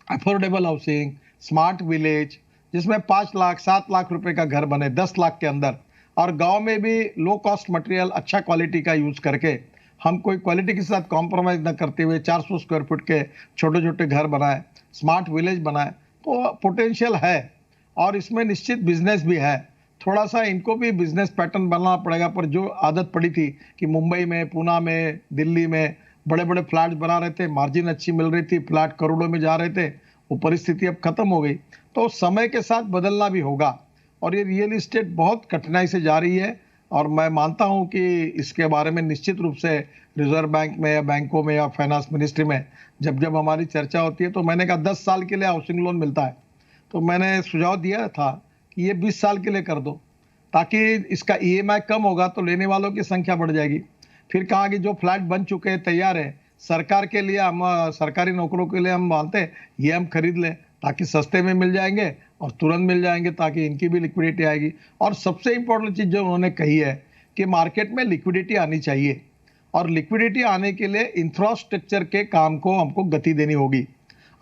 affordable housing, smart village, जिसमें 5 लाख 7 लाख रुपए का घर बने 10 लाख के अंदर, और गांव में भी लो कॉस्ट मटेरियल, अच्छा क्वालिटी का यूज करके, हम कोई क्वालिटी के साथ कॉम्प्रोमाइज न करते हुए 400 स्क्वायर फुट के छोटे छोटे घर बनाए, स्मार्ट विलेज बनाए, तो पोटेंशियल है और इसमें निश्चित बिजनेस भी है। थोड़ा सा इनको भी बिजनेस पैटर्न बनाना पड़ेगा। पर जो आदत पड़ी थी कि मुंबई में, पूना में, दिल्ली में बड़े बड़े फ्लैट बना रहे थे, मार्जिन अच्छी मिल रही थी, फ्लैट करोड़ों में जा रहे थे, वो परिस्थिति अब खत्म हो गई। तो समय के साथ बदलना भी होगा, और ये रियल एस्टेट बहुत कठिनाई से जा रही है। और मैं मानता हूं कि इसके बारे में निश्चित रूप से रिजर्व बैंक में या बैंकों में या फाइनेंस मिनिस्ट्री में जब जब हमारी चर्चा होती है, तो मैंने कहा 10 साल के लिए हाउसिंग लोन मिलता है, तो मैंने सुझाव दिया था कि ये 20 साल के लिए कर दो, ताकि इसका ईएमआई कम होगा तो लेने वालों की संख्या बढ़ जाएगी। फिर कहा कि जो फ्लैट बन चुके हैं, तैयार है, सरकार के लिए, हम सरकारी नौकरों के लिए हम मानते हैं, ये हम खरीद लें, ताकि सस्ते में मिल जाएंगे और तुरंत मिल जाएंगे, ताकि इनकी भी लिक्विडिटी आएगी। और सबसे इंपॉर्टेंट चीज जो उन्होंने कही है कि मार्केट में लिक्विडिटी आनी चाहिए, और लिक्विडिटी आने के लिए इंफ्रास्ट्रक्चर के काम को हमको गति देनी होगी।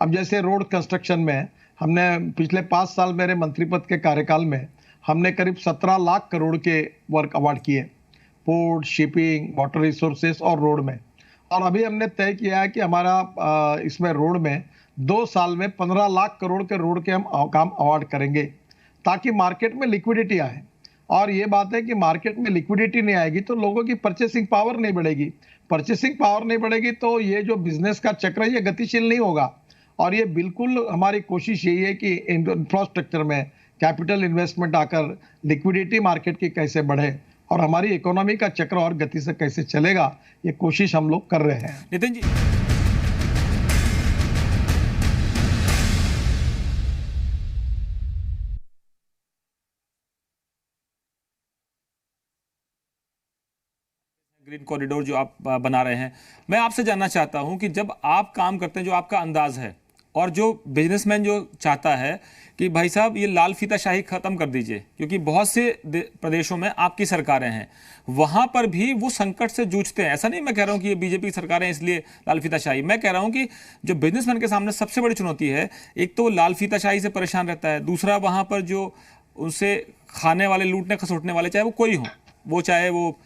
अब जैसे रोड कंस्ट्रक्शन में हमने पिछले 5 साल मेरे मंत्री पद के कार्यकाल में हमने करीब 17 लाख करोड़ के वर्क अवार्ड किए, पोर्ट, शिपिंग, वाटर रिसोर्सेस और रोड में। और अभी हमने तय किया है कि हमारा इसमें रोड में 2 साल में 15 लाख करोड़ के रोड के हम काम अवार्ड करेंगे, ताकि मार्केट में लिक्विडिटी आए। और ये बात है कि मार्केट में लिक्विडिटी नहीं आएगी तो लोगों की परचेसिंग पावर नहीं बढ़ेगी। परचेसिंग पावर नहीं बढ़ेगी तो ये जो बिजनेस का चक्र है ये गतिशील नहीं होगा। और ये बिल्कुल हमारी कोशिश यही है कि इंफ्रास्ट्रक्चर में कैपिटल इन्वेस्टमेंट आकर लिक्विडिटी मार्केट की कैसे बढ़े और हमारी इकोनॉमी का चक्र और गति से कैसे चलेगा, ये कोशिश हम लोग कर रहे हैं। नितिन जी, ग्रीन कॉरिडोर जो आप बना रहे हैं, मैं आपसे जानना चाहता हूं कि जब आप काम करते हैं, जो आपका अंदाज है और जो बिजनेसमैन जो चाहता है कि भाई साहब ये लाल फीताशाही खत्म कर दीजिए, क्योंकि बहुत से प्रदेशों में आपकी सरकारें हैं, वहां पर भी वो संकट से जूझते हैं। ऐसा नहीं मैं कह रहा हूं कि ये बीजेपी की सरकारें इसलिए लाल फीताशाही, मैं कह रहा हूं कि जो बिजनेसमैन के सामने सबसे बड़ी चुनौती है, एक तो लाल फीताशाही से परेशान रहता है, दूसरा वहां पर जो उनसे खाने वाले, लूटने खसोटने वाले, चाहे वो कोई हो, वो चाहे वो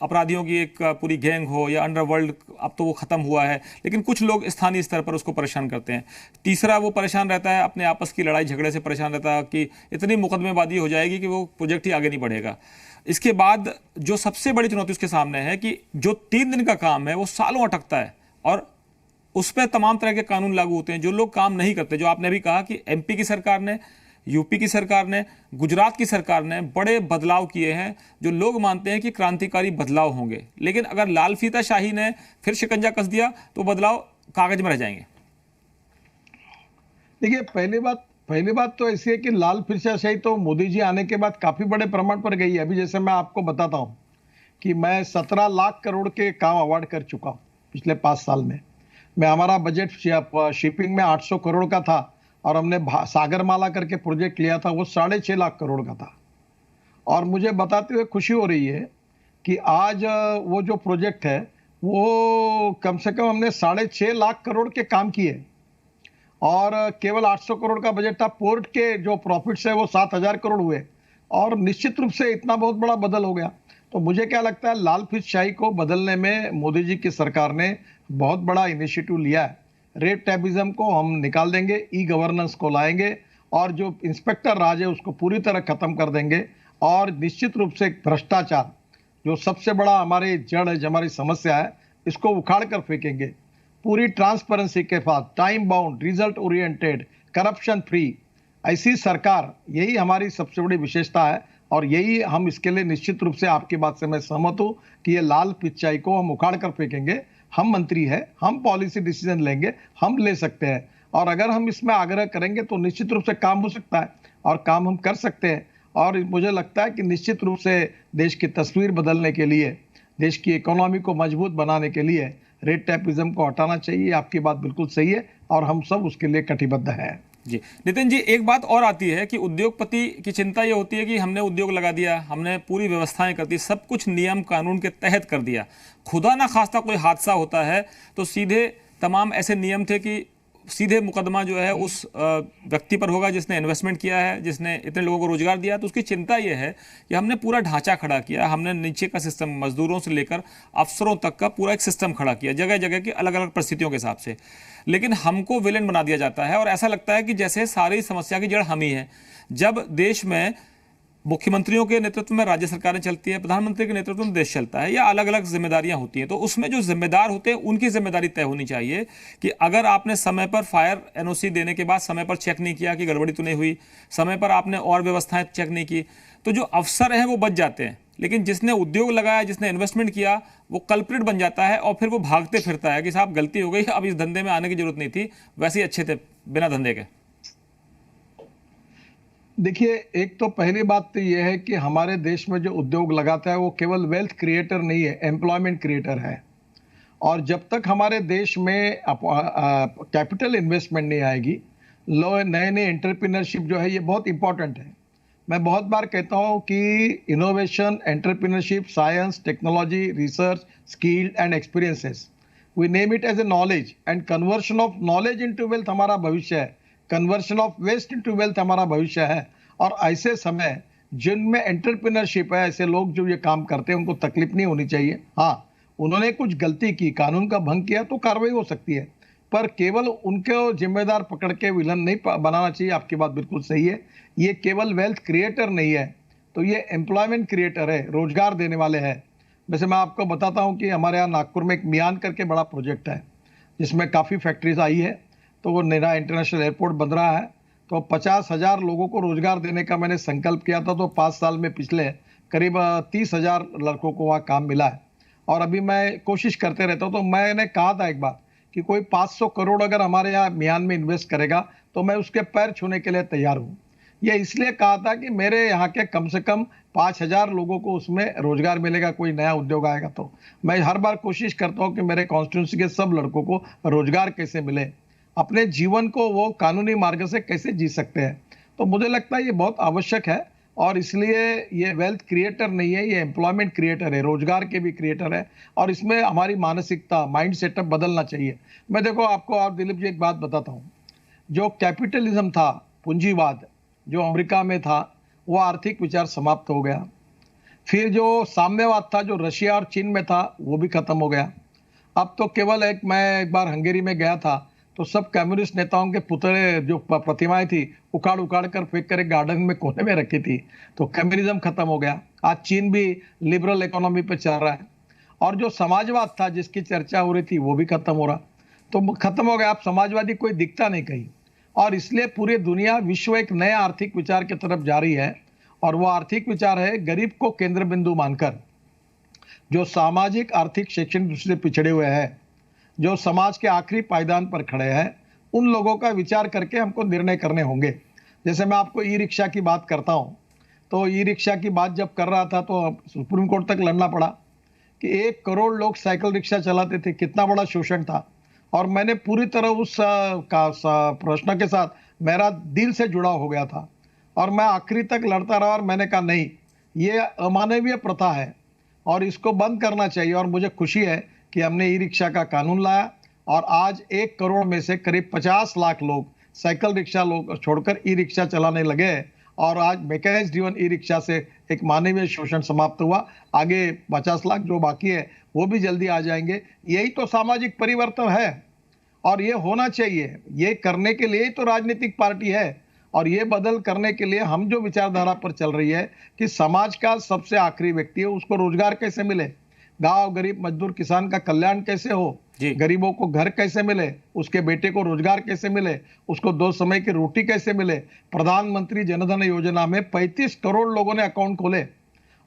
अपराधियों की एक पूरी गैंग हो या अंडरवर्ल्ड, अब तो वो खत्म हुआ है, लेकिन कुछ लोग स्थानीय स्तर पर उसको परेशान करते हैं। तीसरा वो परेशान रहता है, अपने आपस की लड़ाई झगड़े से परेशान रहता है कि इतनी मुकदमेबाजी हो जाएगी कि वो प्रोजेक्ट ही आगे नहीं बढ़ेगा। इसके बाद जो सबसे बड़ी चुनौती उसके सामने है कि जो 3 दिन का काम है वो सालों अटकता है और उस पर तमाम तरह के कानून लागू होते हैं। जो लोग काम नहीं करते, जो आपने अभी कहा कि एमपी की सरकार ने, यूपी की सरकार ने, गुजरात की सरकार ने बड़े बदलाव किए हैं जो लोग मानते हैं कि क्रांतिकारी बदलाव होंगे, लेकिन अगर लाल फीताशाही ने फिर शिकंजा कस दिया तो बदलाव कागज में रह जाएंगे। देखिए, पहली बात तो ऐसी है कि लाल फीताशाही तो मोदी जी आने के बाद काफी बड़े प्रमाण पर गई है। अभी जैसे मैं आपको बताता हूं कि मैं 17 लाख करोड़ के काम अवार्ड कर चुका हूं पिछले 5 साल में। हमारा बजट शिपिंग में 800 करोड़ का था और हमने सागरमाला करके प्रोजेक्ट लिया था, वो 6.5 लाख करोड़ का था। और मुझे बताते हुए खुशी हो रही है कि आज वो जो प्रोजेक्ट है वो कम से कम हमने 6.5 लाख करोड़ के काम किए और केवल 800 करोड़ का बजट था। पोर्ट के जो प्रॉफिट्स है वो 7,000 करोड़ हुए और निश्चित रूप से इतना बहुत बड़ा बदल हो गया। तो मुझे क्या लगता है, लाल फीताशाही को बदलने में मोदी जी की सरकार ने बहुत बड़ा इनिशिएटिव लिया है। रेट टैबिज्म को हम निकाल देंगे, ई गवर्नेंस को लाएंगे और जो इंस्पेक्टर राज है उसको पूरी तरह खत्म कर देंगे और निश्चित रूप से भ्रष्टाचार जो सबसे बड़ा हमारे जड़ है, जो हमारी समस्या है, इसको उखाड़ कर फेंकेंगे। पूरी ट्रांसपेरेंसी के साथ, time bound, result oriented, corruption free, ऐसी सरकार, यही हमारी सबसे बड़ी विशेषता है और यही हम इसके लिए निश्चित रूप से आपकी बात से मैं सहमत हूं कि ये लाल फीताशाही को हम उखाड़ कर फेंकेंगे। हम मंत्री हैं, हम पॉलिसी डिसीजन लेंगे, हम ले सकते हैं और अगर हम इसमें आग्रह करेंगे तो निश्चित रूप से काम हो सकता है और काम हम कर सकते हैं। और मुझे लगता है कि निश्चित रूप से देश की तस्वीर बदलने के लिए, देश की इकोनॉमी को मजबूत बनाने के लिए रेट टैपिज्म को हटाना चाहिए। आपकी बात बिल्कुल सही है और हम सब उसके लिए कटिबद्ध हैं। जी नितिन जी, एक बात और आती है कि उद्योगपति की चिंता ये होती है कि हमने उद्योग लगा दिया, हमने पूरी व्यवस्थाएं कर दी, सब कुछ नियम कानून के तहत कर दिया, खुदा ना खास्ता कोई हादसा होता है तो सीधे तमाम ऐसे नियम थे कि सीधे मुकदमा जो है उस व्यक्ति पर होगा जिसने इन्वेस्टमेंट किया है, जिसने इतने लोगों को रोजगार दिया। तो उसकी चिंता यह है कि हमने पूरा ढांचा खड़ा किया, हमने नीचे का सिस्टम, मजदूरों से लेकर अफसरों तक का पूरा एक सिस्टम खड़ा किया, जगह जगह की अलग अलग परिस्थितियों के हिसाब से, लेकिन हमको विलेन बना दिया जाता है और ऐसा लगता है कि जैसे सारी समस्या की जड़ हम ही है। जब देश में मुख्यमंत्रियों के नेतृत्व में राज्य सरकारें चलती है, प्रधानमंत्री के नेतृत्व में देश चलता है, या अलग अलग जिम्मेदारियां होती हैं, तो उसमें जो जिम्मेदार होते हैं उनकी जिम्मेदारी तय होनी चाहिए कि अगर आपने समय पर फायर एनओसी देने के बाद समय पर चेक नहीं किया कि गड़बड़ी तो नहीं हुई, समय पर आपने और व्यवस्थाएं चेक नहीं की, तो जो अफसर हैं वो बच जाते हैं, लेकिन जिसने उद्योग लगाया, जिसने इन्वेस्टमेंट किया, वो कल्प्रिट बन जाता है और फिर वो भागते फिरता है कि साहब गलती हो गई, अब इस धंधे में आने की जरूरत नहीं थी, वैसे ही अच्छे थे बिना धंधे के। देखिए, एक तो पहली बात तो यह है कि हमारे देश में जो उद्योग लगाता है वो केवल वेल्थ क्रिएटर नहीं है, एम्प्लॉयमेंट क्रिएटर है। और जब तक हमारे देश में कैपिटल इन्वेस्टमेंट नहीं आएगी, नए नए एंटरप्रेन्योरशिप जो है ये बहुत इंपॉर्टेंट है। मैं बहुत बार कहता हूं कि innovation, entrepreneurship, science, technology, research, skill and experiences, we name it as a knowledge, and conversion of knowledge into wealth हमारा भविष्य है, conversion of waste into wealth हमारा भविष्य है। और ऐसे समय जिनमें एंटरप्रेन्योरशिप है, ऐसे लोग जो ये काम करते हैं उनको तकलीफ नहीं होनी चाहिए। हाँ, उन्होंने कुछ गलती की, कानून का भंग किया तो कार्रवाई हो सकती है, पर केवल उनको जिम्मेदार पकड़ के विलन नहीं बनाना चाहिए। आपकी बात बिल्कुल सही है, ये केवल वेल्थ क्रिएटर नहीं है, तो ये एम्प्लॉयमेंट क्रिएटर है, रोजगार देने वाले हैं। वैसे मैं आपको बताता हूँ कि हमारे यहाँ नागपुर में एक मियान करके बड़ा प्रोजेक्ट है जिसमें काफ़ी फैक्ट्रीज आई है, तो वो नया इंटरनेशनल एयरपोर्ट बन रहा है, तो 50,000 लोगों को रोजगार देने का मैंने संकल्प किया था, तो 5 साल में पिछले करीब 30,000 लड़कों को वहाँ काम मिला है। और अभी मैं कोशिश करते रहता हूँ, तो मैंने कहा था एक बार कि कोई 500 करोड़ अगर हमारे यहाँ मियान में इन्वेस्ट करेगा तो मैं उसके पैर छूने के लिए तैयार हूँ, ये इसलिए कहा था कि मेरे यहाँ के कम से कम 5,000 लोगों को उसमें रोजगार मिलेगा, कोई नया उद्योग आएगा तो। मैं हर बार कोशिश करता हूँ कि मेरे कॉन्स्टिट्यूंसी के सब लड़कों को रोजगार कैसे मिले, अपने जीवन को वो कानूनी मार्ग से कैसे जी सकते हैं। तो मुझे लगता है ये बहुत आवश्यक है, और इसलिए ये वेल्थ क्रिएटर नहीं है, ये एम्प्लॉयमेंट क्रिएटर है, रोजगार के भी क्रिएटर है। और इसमें हमारी मानसिकता, माइंड सेटअप बदलना चाहिए। मैं देखो आपको, आप दिलीप जी, एक बात बताता हूँ। जो कैपिटलिज्म था, पूंजीवाद जो अमेरिका में था, वो आर्थिक विचार समाप्त हो गया। फिर जो साम्यवाद था, जो रशिया और चीन में था, वो भी खत्म हो गया। अब तो केवल मैं एक बार हंगेरी में गया था, तो सब कम्युनिस्ट नेताओं के पुतले, जो प्रतिमाएं थी, उखाड़ उखाड़ कर फेंक कर एक गार्डन में कोने में रखी थी। तो कम्युनिज्म खत्म हो गया। आज चीन भी लिबरल इकोनॉमी पे चल रहा है, और जो समाजवाद था जिसकी चर्चा हो रही थी, वो भी खत्म हो रहा। तो खत्म हो गया। अब समाजवादी कोई दिखता नहीं कहीं, और इसलिए पूरी दुनिया, विश्व एक नए आर्थिक विचार की तरफ जा रही है। और वो आर्थिक विचार है गरीब को केंद्र बिंदु मानकर, जो सामाजिक, आर्थिक, शैक्षणिक दृष्टि से पिछड़े हुए हैं, जो समाज के आखिरी पायदान पर खड़े हैं, उन लोगों का विचार करके हमको निर्णय करने होंगे। जैसे मैं आपको ई रिक्शा की बात करता हूं, तो ई रिक्शा की बात जब कर रहा था तो सुप्रीम कोर्ट तक लड़ना पड़ा कि 1 करोड़ लोग साइकिल रिक्शा चलाते थे, कितना बड़ा शोषण था। और मैंने पूरी तरह उस प्रश्न के साथ मेरा दिल से जुड़ा हो गया था, और मैं आखिरी तक लड़ता रहा। और मैंने कहा नहीं, ये अमानवीय प्रथा है और इसको बंद करना चाहिए। और मुझे खुशी है कि हमने ई रिक्शा का कानून लाया, और आज 1 करोड़ में से करीब 50 लाख लोग साइकिल रिक्शा लोग छोड़कर ई रिक्शा चलाने लगे। और आज मैकेनाइज्ड ड्रिवन ई रिक्शा से एक मानवीय शोषण समाप्त हुआ। आगे 50 लाख जो बाकी है वो भी जल्दी आ जाएंगे। यही तो सामाजिक परिवर्तन है, और ये होना चाहिए। ये करने के लिए ही तो राजनीतिक पार्टी है, और ये बदल करने के लिए हम जो विचारधारा पर चल रही है कि समाज का सबसे आखिरी व्यक्ति है, उसको रोजगार कैसे मिले, गांव, गरीब, मजदूर, किसान का कल्याण कैसे हो, गरीबों को घर कैसे मिले, उसके बेटे को रोजगार कैसे मिले, उसको 2 समय की रोटी कैसे मिले। प्रधानमंत्री जनधन योजना में 35 करोड़ लोगों ने अकाउंट खोले,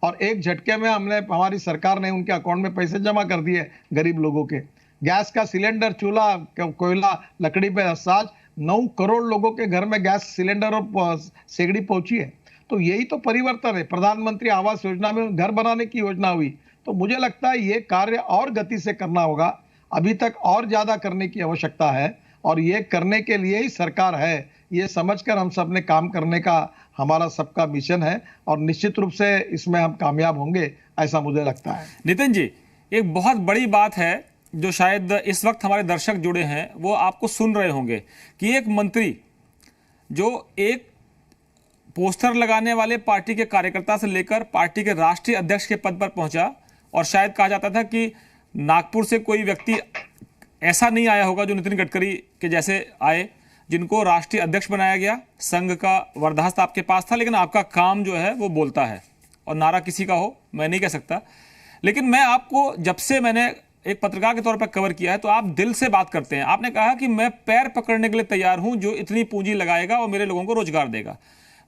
और एक झटके में हमारी सरकार ने उनके अकाउंट में पैसे जमा कर दिए गरीब लोगों के। गैस का सिलेंडर, चूल्हा, कोयला, लकड़ी पे आज 9 करोड़ लोगों के घर में गैस सिलेंडर और सेगड़ी पहुंची है। तो यही तो परिवर्तन है। प्रधानमंत्री आवास योजना में घर बनाने की योजना हुई। तो मुझे लगता है ये कार्य और गति से करना होगा, अभी तक और ज्यादा करने की आवश्यकता है, और ये करने के लिए ही सरकार है। ये समझकर हम सब ने काम करने का हमारा सबका मिशन है, और निश्चित रूप से इसमें हम कामयाब होंगे, ऐसा मुझे लगता है। नितिन जी, एक बहुत बड़ी बात है जो शायद इस वक्त हमारे दर्शक जुड़े हैं वो आपको सुन रहे होंगे, कि एक मंत्री जो एक पोस्टर लगाने वाले पार्टी के कार्यकर्ता से लेकर पार्टी के राष्ट्रीय अध्यक्ष के पद पर पहुंचा, और शायद कहा जाता था कि नागपुर से कोई व्यक्ति ऐसा नहीं आया होगा जो नितिन गडकरी के जैसे आए, जिनको राष्ट्रीय अध्यक्ष बनाया गया। संघ का वरदास्त्र आपके पास था, लेकिन आपका काम जो है वो बोलता है, और नारा किसी का हो मैं नहीं कह सकता। लेकिन मैं आपको, जब से मैंने एक पत्रकार के तौर पर कवर किया है, तो आप दिल से बात करते हैं। आपने कहा कि मैं पैर पकड़ने के लिए तैयार हूं जो इतनी पूंजी लगाएगा और मेरे लोगों को रोजगार देगा।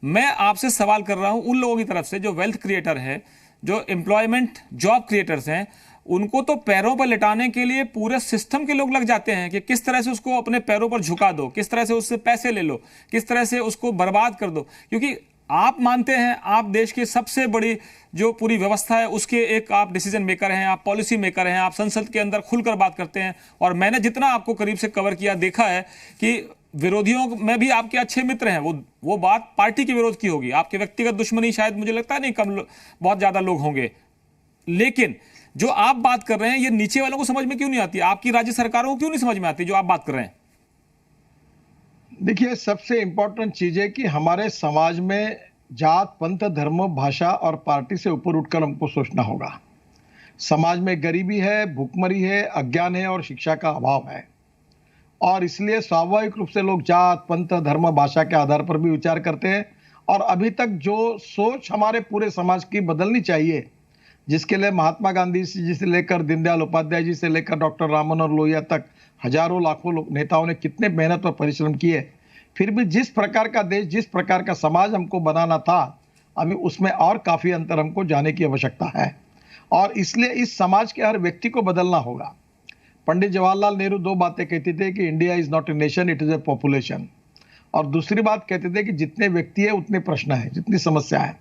मैं आपसे सवाल कर रहा हूं उन लोगों की तरफ से जो वेल्थ क्रिएटर है, जो एम्प्लॉयमेंट जॉब क्रिएटर्स हैं, उनको तो पैरों पर लिटाने के लिए पूरे सिस्टम के लोग लग जाते हैं कि किस तरह से उसको अपने पैरों पर झुका दो, किस तरह से उससे पैसे ले लो, किस तरह से उसको बर्बाद कर दो। क्योंकि आप मानते हैं आप देश की सबसे बड़ी जो पूरी व्यवस्था है उसके एक आप डिसीजन मेकर हैं, आप पॉलिसी मेकर हैं, आप संसद के अंदर खुलकर बात करते हैं। और मैंने जितना आपको करीब से कवर किया, देखा है कि विरोधियों में भी आपके अच्छे मित्र हैं। वो बात पार्टी के विरोध की होगी, आपके व्यक्तिगत दुश्मनी शायद मुझे लगता नहीं बहुत ज्यादा लोग होंगे। लेकिन जो आप बात कर रहे हैं ये नीचे वालों को समझ में क्यों नहीं आती, आपकी राज्य सरकारों को क्यों नहीं समझ में आती जो आप बात कर रहे हैं? देखिए, सबसे इंपॉर्टेंट चीज है कि हमारे समाज में जात, पंथ, धर्म, भाषा और पार्टी से ऊपर उठकर हमको सोचना होगा। समाज में गरीबी है, भूखमरी है, अज्ञान है और शिक्षा का अभाव है, और इसलिए स्वाभाविक रूप से लोग जात, पंथ, धर्म, भाषा के आधार पर भी विचार करते हैं। और अभी तक जो सोच हमारे पूरे समाज की बदलनी चाहिए, जिसके लिए महात्मा गांधी जी से लेकर दीनदयाल उपाध्याय जी से लेकर डॉक्टर राम मनोहर लोहिया तक हजारों लाखों नेताओं ने कितने मेहनत और परिश्रम किए, फिर भी जिस प्रकार का देश, जिस प्रकार का समाज हमको बनाना था, अभी उसमें और काफी अंतर हमको जाने की आवश्यकता है। और इसलिए इस समाज के हर व्यक्ति को बदलना होगा। पंडित जवाहरलाल नेहरू 2 बातें कहते थे कि India is not a nation, it is a population. और दूसरी बात कहते थे कि जितने व्यक्ति है उतने प्रश्न है, जितनी समस्या है।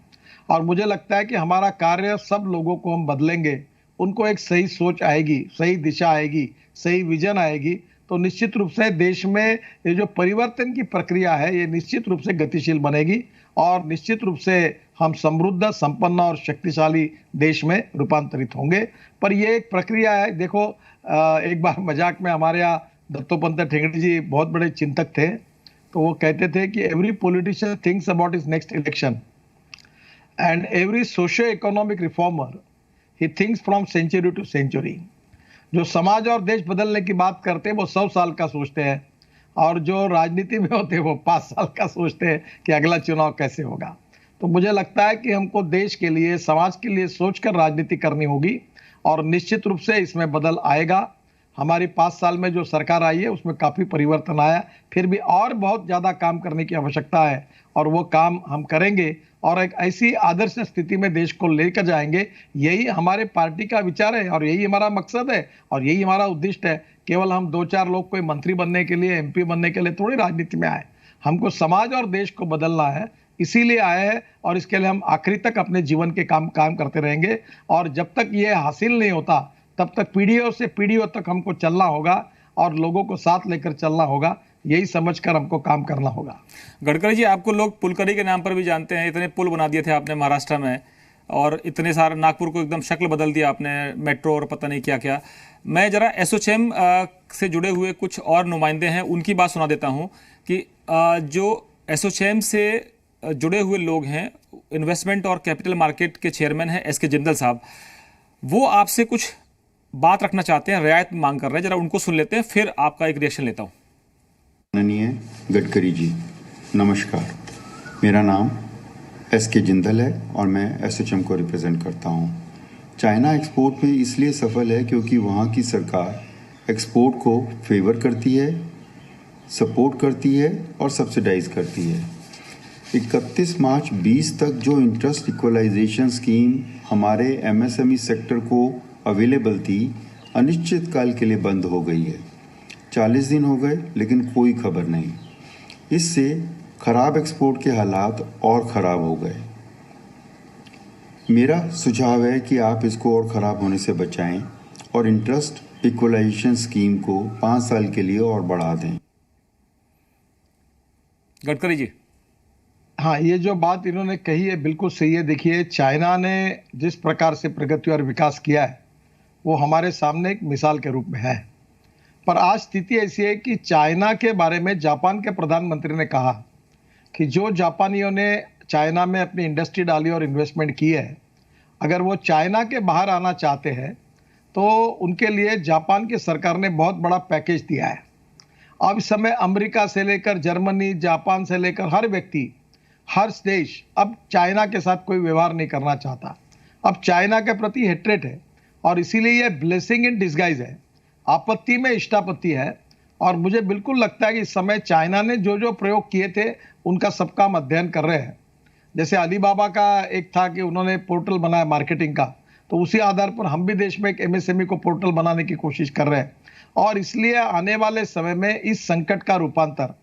और मुझे लगता है कि हमारा कार्य सब लोगों को हम बदलेंगे, उनको एक सही सोच आएगी, सही दिशा आएगी, सही विजन आएगी, तो निश्चित रूप से देश में ये जो परिवर्तन की प्रक्रिया है ये निश्चित रूप से गतिशील बनेगी और निश्चित रूप से हम समृद्ध, संपन्न और शक्तिशाली देश में रूपांतरित होंगे। पर ये एक प्रक्रिया है। देखो, एक बार मजाक में हमारे यहाँ दत्तोपंत ठेंगड़ी जी बहुत बड़े चिंतक थे, तो वो कहते थे कि every politician thinks about his next election and every socio economic reformer he thinks from century to century. जो समाज और देश बदलने की बात करते हैं वो 100 साल का सोचते हैं, और जो राजनीति में होते हैं वो 5 साल का सोचते हैं कि अगला चुनाव कैसे होगा। तो मुझे लगता है कि हमको देश के लिए, समाज के लिए सोचकर राजनीति करनी होगी और निश्चित रूप से इसमें बदल आएगा। हमारी 5 साल में जो सरकार आई है उसमें काफ़ी परिवर्तन आया, फिर भी और बहुत ज़्यादा काम करने की आवश्यकता है और वो काम हम करेंगे और एक ऐसी आदर्श स्थिति में देश को लेकर जाएंगे। यही हमारे पार्टी का विचार है और यही हमारा मकसद है और यही हमारा उद्देश्य है। केवल हम 2-4 लोग कोई मंत्री बनने के लिए, MP बनने के लिए थोड़ी राजनीति में आए। हमको समाज और देश को बदलना है, इसीलिए आए हैं और इसके लिए हम आखिरी तक अपने जीवन के काम करते रहेंगे। और जब तक ये हासिल नहीं होता तब तक पीढ़ियों से पीढ़ियों तक हमको चलना होगा और लोगों को साथ लेकर चलना होगा, यही समझकर हमको काम करना होगा। गडकरी जी, आपको लोग पुलकरी के नाम पर भी जानते हैं। इतने पुल बना दिए थे आपने महाराष्ट्र में और इतने सारे, नागपुर को एकदम शक्ल बदल दिया आपने, मेट्रो और पता नहीं क्या क्या। मैं जरा एसोचैम से जुड़े हुए कुछ और नुमाइंदे हैं उनकी बात सुना देता हूँ कि जो एसोचैम से जुड़े हुए लोग हैं, इन्वेस्टमेंट और कैपिटल मार्केट के चेयरमैन हैं SK जिंदल साहब, वो आपसे कुछ बात रखना चाहते हैं, रियायत मांग कर रहे हैं। जरा उनको सुन लेते हैं, फिर आपका एक रिएक्शन लेता हूँ। माननीय गडकरी जी, नमस्कार। मेरा नाम SK जिंदल है और मैं एसोचैम को रिप्रेजेंट करता हूँ। चाइना एक्सपोर्ट में इसलिए सफल है क्योंकि वहाँ की सरकार एक्सपोर्ट को फेवर करती है, सपोर्ट करती है और सब्सिडाइज करती है। 31 मार्च 20 तक जो इंटरेस्ट इक्वलाइजेशन स्कीम हमारे MSME सेक्टर को अवेलेबल थी, अनिश्चित काल के लिए बंद हो गई है। 40 दिन हो गए लेकिन कोई खबर नहीं। इससे खराब एक्सपोर्ट के हालात और ख़राब हो गए। मेरा सुझाव है कि आप इसको और ख़राब होने से बचाएं और इंटरेस्ट इक्वलाइजेशन स्कीम को 5 साल के लिए और बढ़ा दें। गडकरी जी, हाँ, ये जो बात इन्होंने कही है बिल्कुल सही है। देखिए, चाइना ने जिस प्रकार से प्रगति और विकास किया है वो हमारे सामने एक मिसाल के रूप में है। पर आज स्थिति ऐसी है कि चाइना के बारे में जापान के प्रधानमंत्री ने कहा कि जो जापानियों ने चाइना में अपनी इंडस्ट्री डाली और इन्वेस्टमेंट की है, अगर वो चाइना के बाहर आना चाहते हैं तो उनके लिए जापान की सरकार ने बहुत बड़ा पैकेज दिया है। अब इस समय अमेरिका से लेकर जर्मनी, जापान से लेकर हर व्यक्ति, हर देश अब चाइना के साथ कोई व्यवहार नहीं करना चाहता। अब चाइना के प्रति हेट्रेट है और इसीलिए ये ब्लेसिंग इन डिस्गाइज है, आपत्ति में इष्टापत्ति है। और मुझे बिल्कुल लगता है कि इस समय चाइना ने जो जो प्रयोग किए थे उनका सबका हम अध्ययन कर रहे हैं। जैसे अलीबाबा का एक था कि उन्होंने पोर्टल बनाया मार्केटिंग का, तो उसी आधार पर हम भी देश में एक MSME को पोर्टल बनाने की कोशिश कर रहे हैं। और इसलिए आने वाले समय में इस संकट का रूपांतर,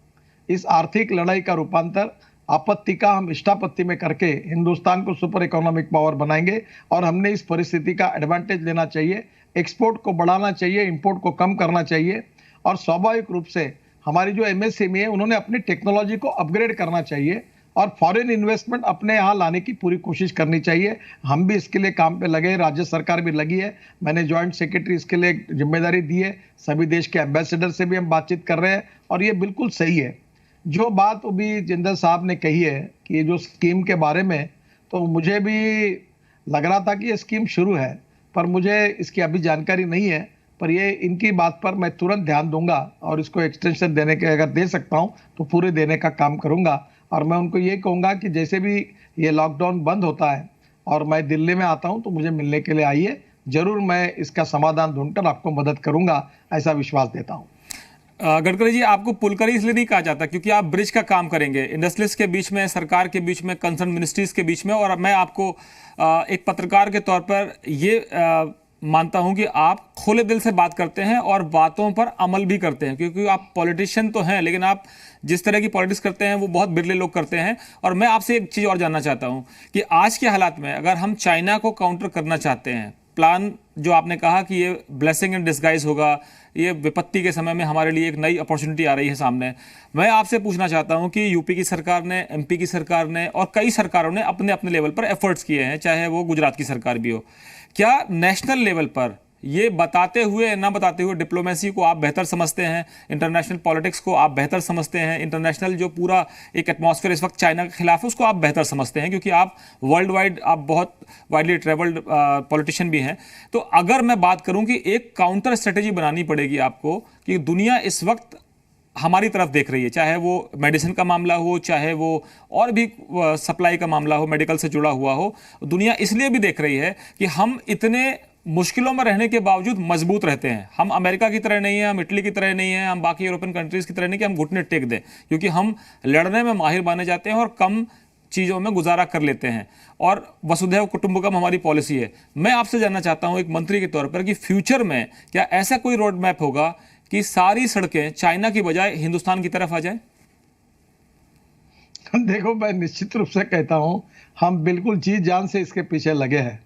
इस आर्थिक लड़ाई का रूपांतर आपत्ति का हम इष्टापत्ति में करके हिंदुस्तान को सुपर इकोनॉमिक पावर बनाएंगे। और हमने इस परिस्थिति का एडवांटेज लेना चाहिए, एक्सपोर्ट को बढ़ाना चाहिए, इंपोर्ट को कम करना चाहिए। और स्वाभाविक रूप से हमारी जो MSME है उन्होंने अपनी टेक्नोलॉजी को अपग्रेड करना चाहिए और फॉरेन इन्वेस्टमेंट अपने यहाँ लाने की पूरी कोशिश करनी चाहिए। हम भी इसके लिए काम पे लगे, राज्य सरकार भी लगी है। मैंने जॉइंट सेक्रेटरी इसके लिए जिम्मेदारी दी है। सभी देश के एम्बेसडर से भी हम बातचीत कर रहे हैं और ये बिल्कुल सही है। जो बात अभी जिंदल साहब ने कही है कि ये जो स्कीम के बारे में, तो मुझे भी लग रहा था कि ये स्कीम शुरू है, पर मुझे इसकी अभी जानकारी नहीं है। पर ये इनकी बात पर मैं तुरंत ध्यान दूंगा और इसको एक्सटेंशन देने के, अगर दे सकता हूं तो पूरे देने का काम करूंगा। और मैं उनको ये कहूंगा कि जैसे भी ये लॉकडाउन बंद होता है और मैं दिल्ली में आता हूं तो मुझे मिलने के लिए आइए, जरूर मैं इसका समाधान ढूंढकर आपको मदद करूंगा, ऐसा विश्वास देता हूं। गडकरी जी, आपको पुलकरी इसलिए नहीं कहा जाता क्योंकि आप ब्रिज का काम करेंगे इंडस्ट्रियलिस्ट के बीच में, सरकार के बीच में, कंसर्न मिनिस्ट्रीज के बीच में। और मैं आपको एक पत्रकार के तौर पर ये मानता हूं कि आप खुले दिल से बात करते हैं और बातों पर अमल भी करते हैं, क्योंकि आप पॉलिटिशियन तो हैं, लेकिन आप जिस तरह की पॉलिटिक्स करते हैं वो बहुत बिरले लोग करते हैं। और मैं आपसे एक चीज़ और जानना चाहता हूं कि आज के हालात में अगर हम चाइना को काउंटर करना चाहते हैं, प्लान जो आपने कहा कि ये ब्लेसिंग इन डिस्गाइज होगा, ये विपत्ति के समय में हमारे लिए एक नई अपॉर्चुनिटी आ रही है सामने, मैं आपसे पूछना चाहता हूं कि यूपी की सरकार ने, एमपी की सरकार ने और कई सरकारों ने अपने अपने लेवल पर एफर्ट्स किए हैं, चाहे वो गुजरात की सरकार भी हो, क्या नेशनल लेवल पर ये बताते हुए ना बताते हुए डिप्लोमेसी को आप बेहतर समझते हैं, इंटरनेशनल पॉलिटिक्स को आप बेहतर समझते हैं, इंटरनेशनल जो पूरा एक एटमॉस्फेयर इस वक्त चाइना के खिलाफ है उसको आप बेहतर समझते हैं, क्योंकि आप वर्ल्ड वाइड, आप बहुत वाइडली ट्रेवल्ड पॉलिटिशियन भी हैं। तो अगर मैं बात करूं कि एक काउंटर स्ट्रेटेजी बनानी पड़ेगी आपको, कि दुनिया इस वक्त हमारी तरफ देख रही है, चाहे वो मेडिसिन का मामला हो, चाहे वो और भी सप्लाई का मामला हो, मेडिकल से जुड़ा हुआ हो, दुनिया इसलिए भी देख रही है कि हम इतने मुश्किलों में रहने के बावजूद मजबूत रहते हैं। हम अमेरिका की तरह नहीं है, हम इटली की तरह नहीं है, हम बाकी यूरोपियन कंट्रीज की तरह नहीं कि हम घुटने टेक दें, क्योंकि हम लड़ने में माहिर माने जाते हैं और कम चीज़ों में गुजारा कर लेते हैं, और वसुधैव कुटुंबकम हमारी पॉलिसी है। मैं आपसे जानना चाहता हूं एक मंत्री के तौर पर कि फ्यूचर में क्या ऐसा कोई रोड मैप होगा कि सारी सड़कें चाइना की बजाय हिंदुस्तान की तरफ आ जाएं? देखो, मैं निश्चित रूप से कहता हूं, हम बिल्कुल जी जान से इसके पीछे लगे हैं।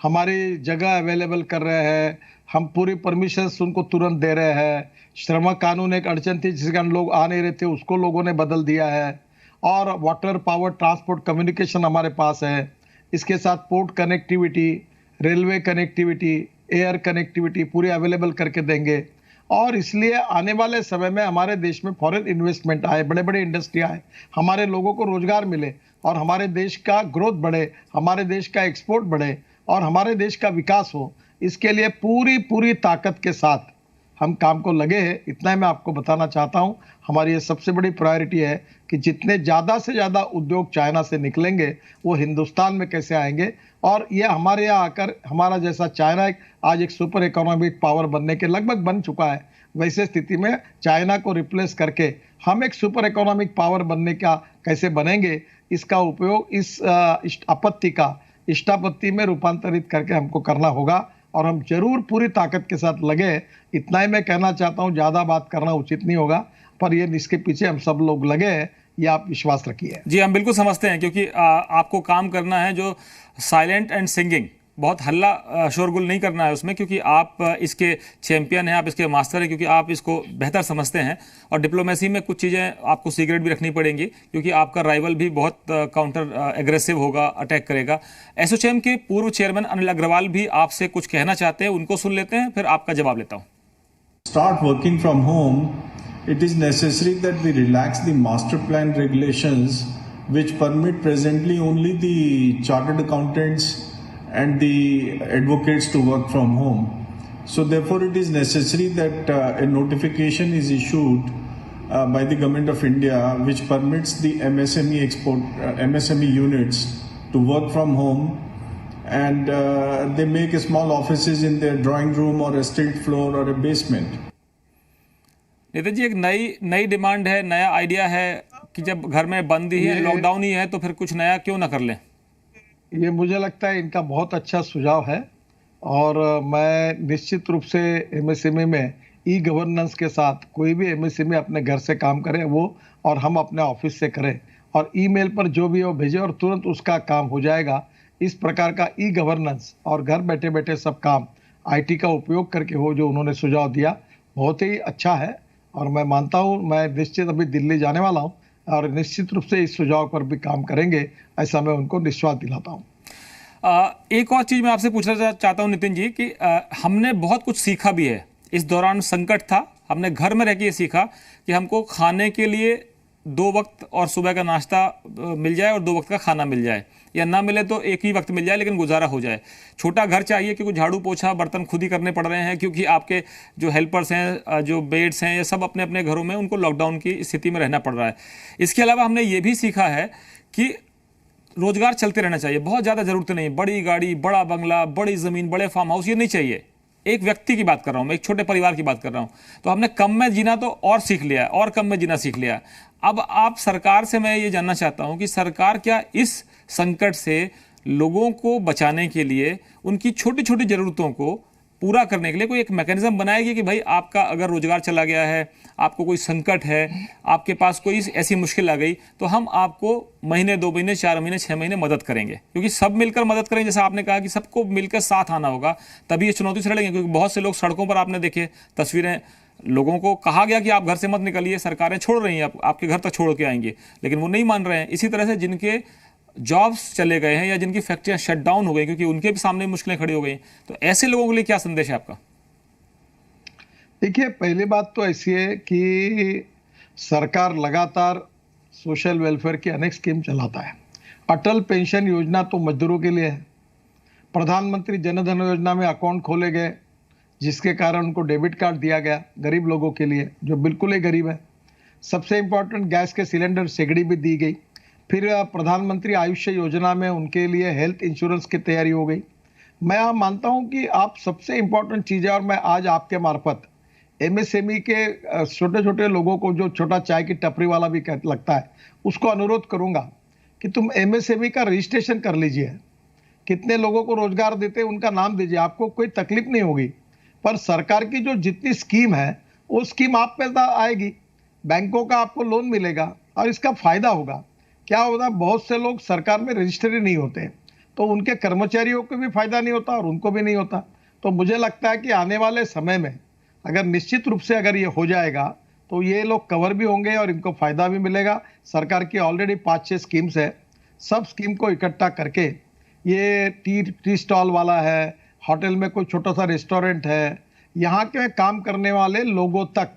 हमारी जगह अवेलेबल कर रहे हैं, हम पूरी परमिशन उनको तुरंत दे रहे हैं। श्रम कानून एक अड़चन थी जिसके कारण लोग आ नहीं रहे थे, उसको लोगों ने बदल दिया है। और वाटर, पावर, ट्रांसपोर्ट, कम्युनिकेशन हमारे पास है। इसके साथ port connectivity, railway connectivity, air connectivity पूरी अवेलेबल करके देंगे। और इसलिए आने वाले समय में हमारे देश में फॉरेन इन्वेस्टमेंट आए, बड़े बड़े इंडस्ट्री आए, हमारे लोगों को रोजगार मिले और हमारे देश का ग्रोथ बढ़े, हमारे देश का एक्सपोर्ट बढ़े और हमारे देश का विकास हो। इसके लिए पूरी ताकत के साथ हम काम को लगे हैं। इतना ही मैं आपको बताना चाहता हूं। हमारी ये सबसे बड़ी प्रायोरिटी है कि जितने ज़्यादा से ज़्यादा उद्योग चाइना से निकलेंगे वो हिंदुस्तान में कैसे आएंगे, और ये हमारे यहाँ आकर हमारा जैसा चाइना आज एक सुपर इकोनॉमिक पावर बनने के लगभग बन चुका है, वैसे स्थिति में चाइना को रिप्लेस करके हम एक सुपर इकोनॉमिक पावर बनने का कैसे बनेंगे, इसका उपयोग इस आपत्ति का इष्टापत्ति में रूपांतरित करके हमको करना होगा। और हम जरूर पूरी ताकत के साथ लगे। इतना ही मैं कहना चाहता हूँ, ज़्यादा बात करना उचित नहीं होगा, पर ये इसके पीछे हम सब लोग लगे हैं, ये आप विश्वास रखिए। जी, हम बिल्कुल समझते हैं, क्योंकि आपको काम करना है जो साइलेंट एंड सिंगिंग, बहुत हल्ला शोरगुल नहीं करना है उसमें, क्योंकि आप इसके चैंपियन हैं, आप इसके मास्टर हैं, क्योंकि आप इसको बेहतर समझते हैं। और डिप्लोमेसी में कुछ चीज़ें आपको सीक्रेट भी रखनी पड़ेंगी, क्योंकि आपका राइवल भी बहुत काउंटर एग्रेसिव होगा, अटैक करेगा। एसोचैम के पूर्व चेयरमैन अनिल अग्रवाल भी आपसे कुछ कहना चाहते हैं, उनको सुन लेते हैं, फिर आपका जवाब लेता हूँ। Start working from home, it is necessary that we relax the master plan regulations which permit presently only the chartered accountants and the advocates to work from home. So therefore it is necessary that a notification is issued by the Government of India which permits the MSME units to work from home, and they make small offices in their drawing room or a street floor or a basement. Nitin ji, एक नई demand है, नया idea है कि जब घर में बंद ही है, लॉकडाउन ही है, तो फिर कुछ नया क्यों ना कर लें? ये मुझे लगता है इनका बहुत अच्छा सुझाव है, और मैं निश्चित रूप से एमएसएमई में ई गवर्नेंस के साथ कोई भी एमएसएमई अपने घर से काम करे वो, और हम अपने ऑफिस से करें, और ईमेल पर जो भी वो भेजे और तुरंत उसका काम हो जाएगा। इस प्रकार का ई गवर्नेंस और घर बैठे बैठे सब काम आईटी का उपयोग करके हो, जो उन्होंने सुझाव दिया, बहुत ही अच्छा है। और मैं मानता हूँ, मैं निश्चित अभी दिल्ली जाने वाला हूँ और निश्चित रूप से इस सुझाव पर भी काम करेंगे, ऐसा मैं उनको विश्वास दिलाता हूँ। एक और चीज़ मैं आपसे पूछना चाहता हूँ नितिन जी, कि हमने बहुत कुछ सीखा भी है। इस दौरान संकट था, हमने घर में रह के ये सीखा कि हमको खाने के लिए 2 वक्त और सुबह का नाश्ता मिल जाए और 2 वक्त का खाना मिल जाए, या ना मिले तो एक ही वक्त मिल जाए लेकिन गुजारा हो जाए। छोटा घर चाहिए क्योंकि झाड़ू पोछा बर्तन खुद ही करने पड़ रहे हैं, क्योंकि आपके जो हेल्पर्स हैं, जो बेड्स हैं, ये सब अपने अपने घरों में, उनको लॉकडाउन की स्थिति में रहना पड़ रहा है। इसके अलावा हमने ये भी सीखा है कि रोजगार चलते रहना चाहिए। बहुत ज़्यादा ज़रूरत नहीं, बड़ी गाड़ी, बड़ा बंगला, बड़ी ज़मीन, बड़े फार्म हाउस, ये नहीं चाहिए। एक व्यक्ति की बात कर रहा हूँ मैं, एक छोटे परिवार की बात कर रहा हूँ। तो हमने कम में जीना तो और सीख लिया, और कम में जीना सीख लिया। अब आप सरकार से मैं ये जानना चाहता हूँ कि सरकार क्या इस संकट से लोगों को बचाने के लिए उनकी छोटी छोटी ज़रूरतों को पूरा करने के लिए कोई एक मैकेनिज्म बनाएगी कि भाई आपका अगर रोजगार चला गया है, आपको कोई संकट है, आपके पास कोई ऐसी मुश्किल आ गई, तो हम आपको महीने, 2 महीने, 4 महीने, 6 महीने मदद करेंगे। क्योंकि सब मिलकर मदद करेंगे, जैसा आपने कहा कि सबको मिलकर साथ आना होगा, तभी ये चुनौती से लड़ेंगे। क्योंकि बहुत से लोग सड़कों पर, आपने देखे तस्वीरें, लोगों को कहा गया कि आप घर से मत निकलिए, सरकारें छोड़ रही हैं, आपके घर तक छोड़ के आएंगे, लेकिन वो नहीं मान रहे हैं। इसी तरह से जिनके जॉब्स चले गए हैं या जिनकी फैक्ट्रियां शट डाउन हो गई क्योंकि उनके भी सामने मुश्किलें खड़ी हो गई, तो ऐसे लोगों के लिए क्या संदेश है आपका? देखिए, पहली बात तो ऐसी है कि सरकार लगातार सोशल वेलफेयर की अनेक स्कीम चलाता है। अटल पेंशन योजना तो मजदूरों के लिए है। प्रधानमंत्री जनधन योजना में अकाउंट खोले गए, जिसके कारण उनको डेबिट कार्ड दिया गया गरीब लोगों के लिए जो बिल्कुल ही गरीब है। सबसे इंपॉर्टेंट, गैस के सिलेंडर सब्सिडी भी दी गई। फिर प्रधानमंत्री आयुष्य योजना में उनके लिए हेल्थ इंश्योरेंस की तैयारी हो गई। मैं मानता हूं कि आप सबसे इंपॉर्टेंट चीज़ है, और मैं आज आपके मार्फत एमएसएमई के छोटे छोटे लोगों को, जो छोटा चाय की टपरी वाला भी लगता है, उसको अनुरोध करूंगा कि तुम एमएसएमई का रजिस्ट्रेशन कर लीजिए। कितने लोगों को रोजगार देते हैं उनका नाम दीजिए, आपको कोई तकलीफ नहीं होगी। पर सरकार की जो जितनी स्कीम है वो स्कीम आप पे आएगी, बैंकों का आपको लोन मिलेगा और इसका फायदा होगा। क्या होगा, बहुत से लोग सरकार में रजिस्टर ही नहीं होते, तो उनके कर्मचारियों को भी फायदा नहीं होता और उनको भी नहीं होता। तो मुझे लगता है कि आने वाले समय में अगर निश्चित रूप से अगर ये हो जाएगा तो ये लोग कवर भी होंगे और इनको फायदा भी मिलेगा। सरकार की ऑलरेडी 5-6 स्कीम्स है, सब स्कीम को इकट्ठा करके, ये टी स्टॉल वाला है, होटल में कोई छोटा सा रेस्टोरेंट है, यहाँ के काम करने वाले लोगों तक,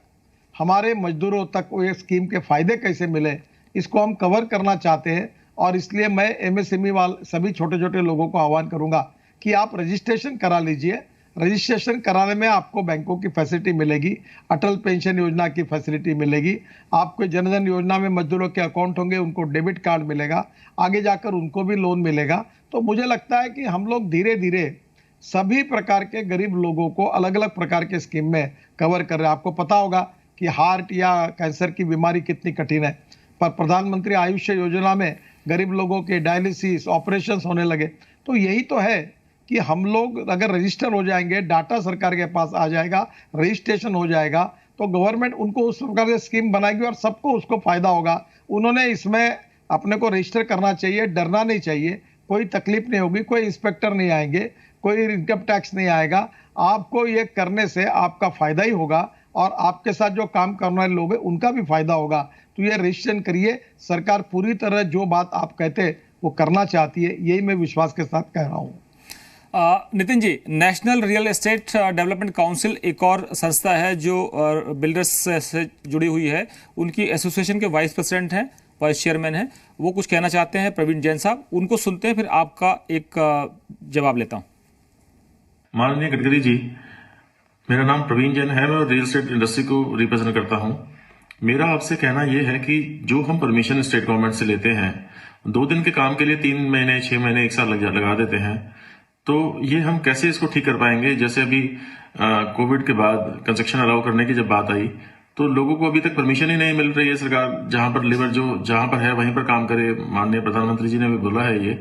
हमारे मजदूरों तक वो ये स्कीम के फायदे कैसे मिले, इसको हम कवर करना चाहते हैं। और इसलिए मैं एमएसएमई वाले सभी छोटे छोटे लोगों को आह्वान करूंगा कि आप रजिस्ट्रेशन करा लीजिए। रजिस्ट्रेशन कराने में आपको बैंकों की फैसिलिटी मिलेगी, अटल पेंशन योजना की फैसिलिटी मिलेगी, आपको जनधन योजना में मजदूरों के अकाउंट होंगे, उनको डेबिट कार्ड मिलेगा, आगे जाकर उनको भी लोन मिलेगा। तो मुझे लगता है कि हम लोग धीरे धीरे सभी प्रकार के गरीब लोगों को अलग अलग प्रकार के स्कीम में कवर कर रहे हैं। आपको पता होगा कि हार्ट या कैंसर की बीमारी कितनी कठिन है, पर प्रधानमंत्री आयुष्य योजना में गरीब लोगों के डायलिसिस ऑपरेशंस होने लगे। तो यही तो है कि हम लोग अगर रजिस्टर हो जाएंगे, डाटा सरकार के पास आ जाएगा, रजिस्ट्रेशन हो जाएगा, तो गवर्नमेंट उनको उस प्रकार से स्कीम बनाएगी और सबको उसको फायदा होगा। उन्होंने इसमें अपने को रजिस्टर करना चाहिए, डरना नहीं चाहिए, कोई तकलीफ नहीं होगी, कोई इंस्पेक्टर नहीं आएंगे, कोई इनकम टैक्स नहीं आएगा। आपको ये करने से आपका फायदा ही होगा और आपके साथ जो काम करने वाले लोग हैं उनका भी फायदा होगा। तो ये रजिस्ट्रेशन करिए, सरकार पूरी तरह जो बात आप कहते हैं वो करना चाहती है, यही मैं विश्वास के साथ कह रहा हूँ। Nitin ji, national real estate development council एक और संस्था है जो बिल्डर्स से जुड़ी हुई है, उनकी एसोसिएशन के वाइस प्रेसिडेंट हैं, वाइस चेयरमैन हैं, वो कुछ कहना चाहते हैं, प्रवीण जैन साहब, उनको सुनते हैं, फिर आपका एक जवाब लेता हूँ। माननीय गडकरी जी, मेरा नाम प्रवीण जैन है, मैं रियल एस्टेट इंडस्ट्री को रिप्रेजेंट करता हूं। मेरा आपसे कहना यह है कि जो हम परमिशन स्टेट गवर्नमेंट से लेते हैं, 2 दिन के काम के लिए 3 महीने, 6 महीने, 1 साल लगा देते हैं, तो ये हम कैसे इसको ठीक कर पाएंगे? जैसे अभी कोविड के बाद कंस्ट्रक्शन अलाउ करने की जब बात आई तो लोगों को अभी तक परमिशन ही नहीं मिल रही है। सरकार जहां पर लेबर जो जहां पर है वहीं पर काम करे, माननीय प्रधानमंत्री जी ने भी बोला है ये।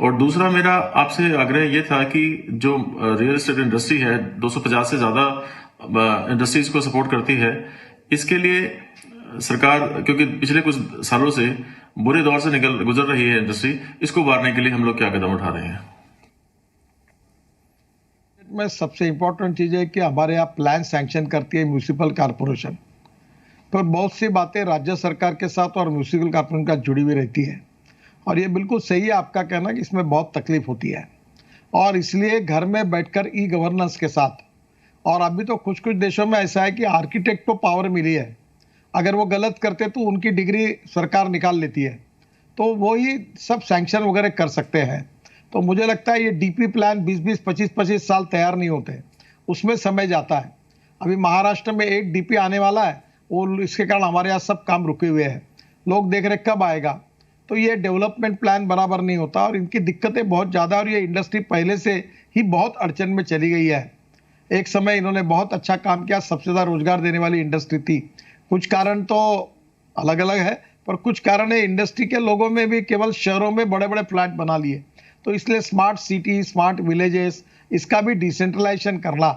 और दूसरा मेरा आपसे आग्रह ये था कि जो रियल एस्टेट इंडस्ट्री है 250 से ज्यादा इंडस्ट्रीज को सपोर्ट करती है, इसके लिए सरकार, क्योंकि पिछले कुछ सालों से बुरे दौर से गुजर रही है इंडस्ट्री, इसको उबारने के लिए हम लोग क्या कदम उठा रहे हैं? में सबसे इंपॉर्टेंट चीज है कि हमारे यहाँ प्लान सैंक्शन करती है म्यूनिसिपल कॉर्पोरेशन, पर बहुत सी बातें राज्य सरकार के साथ और म्यूनिसिपल कॉर्पोरेशन का जुड़ी हुई रहती है। और ये बिल्कुल सही है आपका कहना कि इसमें बहुत तकलीफ होती है, और इसलिए घर में बैठकर ई गवर्नेंस के साथ, और अभी तो कुछ कुछ देशों में ऐसा है कि आर्किटेक्ट को पावर मिली है, अगर वो गलत करते तो उनकी डिग्री सरकार निकाल लेती है, तो वो ही सब सैंक्शन वगैरह कर सकते हैं। तो मुझे लगता है ये डीपी प्लान 20-20, 25-25 साल तैयार नहीं होते, उसमें समय जाता है। अभी महाराष्ट्र में एक डीपी आने वाला है, वो इसके कारण हमारे यहाँ सब काम रुके हुए हैं, लोग देख रहे कब आएगा। तो ये डेवलपमेंट प्लान बराबर नहीं होता और इनकी दिक्कतें बहुत ज़्यादा, और ये इंडस्ट्री पहले से ही बहुत अड़चन में चली गई है। एक समय इन्होंने बहुत अच्छा काम किया, सबसे ज़्यादा रोजगार देने वाली इंडस्ट्री थी। कुछ कारण तो अलग अलग है, पर कुछ कारण है इंडस्ट्री के लोगों में भी केवल शहरों में बड़े बड़े फ्लैट बना लिए। तो इसलिए स्मार्ट सिटी, स्मार्ट विलेजेस, इसका भी डिसेंट्रलाइजेशन करना।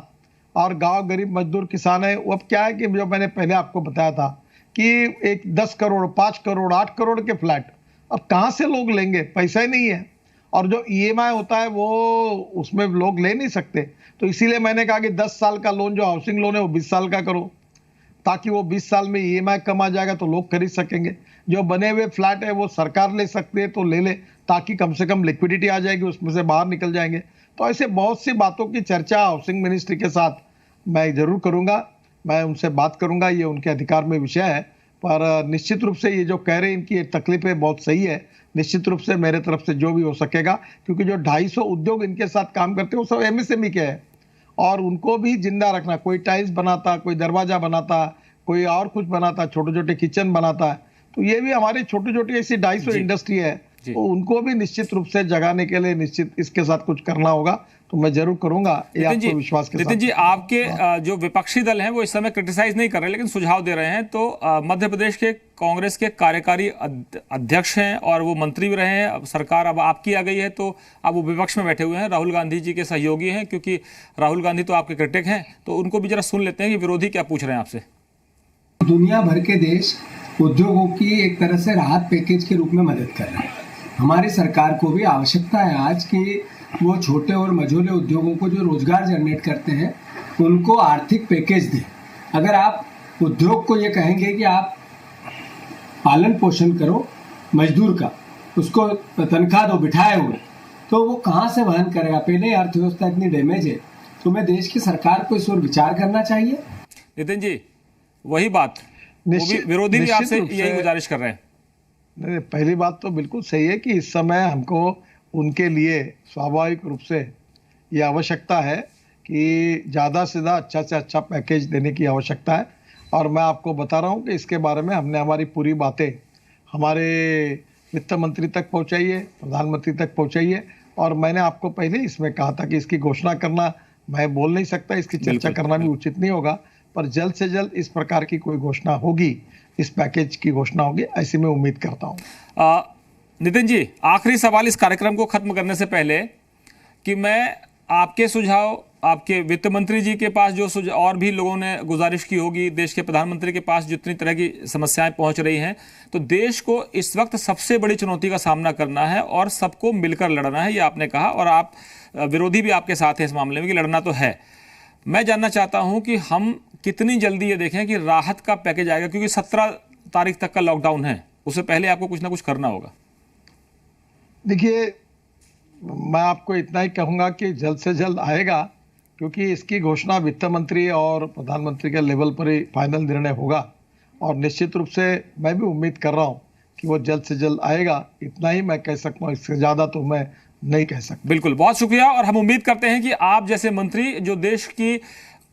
और गांव गरीब मजदूर किसान है, वो अब क्या है कि जो मैंने पहले आपको बताया था कि एक 10 करोड़ 5 करोड़ 8 करोड़ के फ्लैट अब कहाँ से लोग लेंगे, पैसा ही नहीं है। और जो ईएमआई होता है वो उसमें लोग ले नहीं सकते। तो इसीलिए मैंने कहा कि 10 साल का लोन जो हाउसिंग लोन है वो 20 साल का करो, ताकि वो 20 साल में ईएमआई कम आ जाएगा तो लोग खरीद सकेंगे। जो बने हुए फ्लैट है वो सरकार ले सकती है तो ले ले, ताकि कम से कम लिक्विडिटी आ जाएगी, उसमें से बाहर निकल जाएंगे। तो ऐसे बहुत सी बातों की चर्चा हाउसिंग मिनिस्ट्री के साथ मैं जरूर करूंगा, मैं उनसे बात करूंगा, ये उनके अधिकार में विषय है। पर निश्चित रूप से ये जो कह रहे हैं इनकी तकलीफें बहुत सही है। निश्चित रूप से मेरे तरफ से जो भी हो सकेगा, क्योंकि जो 250 उद्योग इनके साथ काम करते हैं वो सब एमएसएमई के हैं, और उनको भी जिंदा रखना। कोई टाइल्स बनाता, कोई दरवाजा बनाता, कोई और कुछ बनाता, छोटे छोटे किचन बनाता है। तो ये भी हमारी छोटी छोटी ऐसी 250 इंडस्ट्री है, तो उनको भी निश्चित रूप से जगाने के लिए निश्चित इसके साथ कुछ करना होगा। तो मैं जरूर करूंगा, ये आपको विश्वास के साथ। नितिन जी, आपके जो विपक्षी दल हैं वो इस समय क्रिटिसाइज नहीं कर रहे, लेकिन सुझाव दे रहे हैं। तो मध्य प्रदेश के कांग्रेस के कार्यकारी अध्यक्ष हैं और वो मंत्री भी रहे हैं। अब सरकार अब आपकी आ गई है, तो अब वो विपक्ष में बैठे हुए हैं, राहुल गांधी जी के सहयोगी हैं, क्योंकि राहुल गांधी तो आपके क्रिटिक हैं। तो उनको भी जरा सुन लेते हैं कि विरोधी क्या पूछ रहे हैं आपसे। दुनिया भर के देश उद्योगों की एक तरह से राहत पैकेज के रूप में मदद कर रहे हैं। हमारी सरकार को भी आवश्यकता है आज कि वो छोटे और मझोले उद्योगों को जो रोजगार जनरेट करते हैं उनको आर्थिक पैकेज दें। अगर आप उद्योग को ये कहेंगे कि आप पालन पोषण करो मजदूर का, उसको तनख्वाह दो बिठाए हुए, तो वो कहाँ से वहन करेगा? पहले ही अर्थव्यवस्था इतनी डैमेज है। तो मैं देश की सरकार को इस ओर विचार करना चाहिए। नितिन जी, वही बात विरोधी भी आपसे यही गुजारिश कर रहे हैं। नहीं, पहली बात तो बिल्कुल सही है कि इस समय हमको उनके लिए स्वाभाविक रूप से ये आवश्यकता है कि ज़्यादा से ज़्यादा अच्छा से अच्छा पैकेज देने की आवश्यकता है। और मैं आपको बता रहा हूँ कि इसके बारे में हमने हमारी पूरी बातें हमारे वित्त मंत्री तक पहुँचाई है, प्रधानमंत्री तक पहुँचाई है। और मैंने आपको पहले इसमें कहा था कि इसकी घोषणा करना मैं बोल नहीं सकता, इसकी चर्चा करना भी उचित नहीं होगा, पर जल्द से जल्द इस प्रकार की कोई घोषणा होगी, इस पैकेज की घोषणा होगी, ऐसी मैं उम्मीद करता हूँ। नितिन जी, आखिरी सवाल इस कार्यक्रम को खत्म करने से पहले कि मैं आपके सुझाव आपके वित्त मंत्री जी के पास जो सुझाव और भी लोगों ने गुजारिश की होगी, देश के प्रधानमंत्री के पास जितनी तरह की समस्याएं पहुंच रही हैं, तो देश को इस वक्त सबसे बड़ी चुनौती का सामना करना है और सबको मिलकर लड़ना है, ये आपने कहा। और आप विरोधी भी आपके साथ है इस मामले में कि लड़ना तो है। मैं जानना चाहता हूं कि हम कितनी जल्दी ये देखें कि राहत का पैकेज आएगा, क्योंकि 17 तारीख तक का लॉकडाउन है, उससे पहले आपको कुछ ना कुछ करना होगा। देखिए, मैं आपको इतना ही कहूंगा कि जल्द से जल्द आएगा, क्योंकि इसकी घोषणा वित्त मंत्री और प्रधानमंत्री के लेवल पर ही फाइनल निर्णय होगा। और निश्चित रूप से मैं भी उम्मीद कर रहा हूं कि वो जल्द से जल्द आएगा। इतना ही मैं कह सकता हूं, इससे ज़्यादा तो मैं नहीं कह सकता। बिल्कुल, बहुत शुक्रिया। और हम उम्मीद करते हैं कि आप जैसे मंत्री जो देश की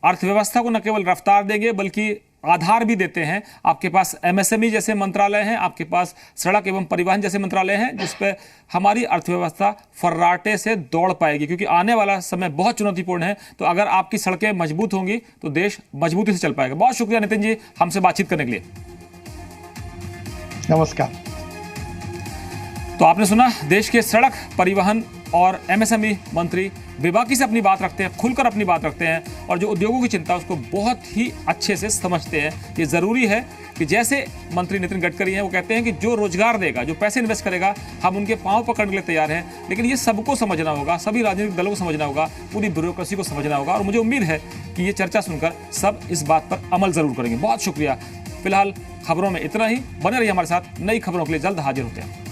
अर्थव्यवस्था को न केवल रफ्तार देंगे बल्कि आधार भी देते हैं। आपके पास एमएसएमई जैसे मंत्रालय हैं, आपके पास सड़क एवं परिवहन जैसे मंत्रालय हैं, जिस पे हमारी अर्थव्यवस्था फर्राटे से दौड़ पाएगी, क्योंकि आने वाला समय बहुत चुनौतीपूर्ण है। तो अगर आपकी सड़कें मजबूत होंगी तो देश मजबूती से चल पाएगा। बहुत शुक्रिया नितिन जी, हमसे बातचीत करने के लिए। नमस्कार। तो आपने सुना, देश के सड़क परिवहन और एमएसएमई मंत्री बेबाकी से अपनी बात रखते हैं, खुलकर अपनी बात रखते हैं, और जो उद्योगों की चिंता उसको बहुत ही अच्छे से समझते हैं। ये ज़रूरी है कि जैसे मंत्री नितिन गडकरी हैं, वो कहते हैं कि जो रोजगार देगा, जो पैसे इन्वेस्ट करेगा, हम उनके पांव पकड़ने के लिए तैयार हैं। लेकिन ये सबको समझना होगा, सभी राजनीतिक दलों को समझना होगा, पूरी ब्यूरोक्रेसी को समझना होगा। और मुझे उम्मीद है कि ये चर्चा सुनकर सब इस बात पर अमल ज़रूर करेंगे। बहुत शुक्रिया। फिलहाल खबरों में इतना ही। बने रहिए हमारे साथ, नई खबरों के लिए जल्द हाजिर होते हैं।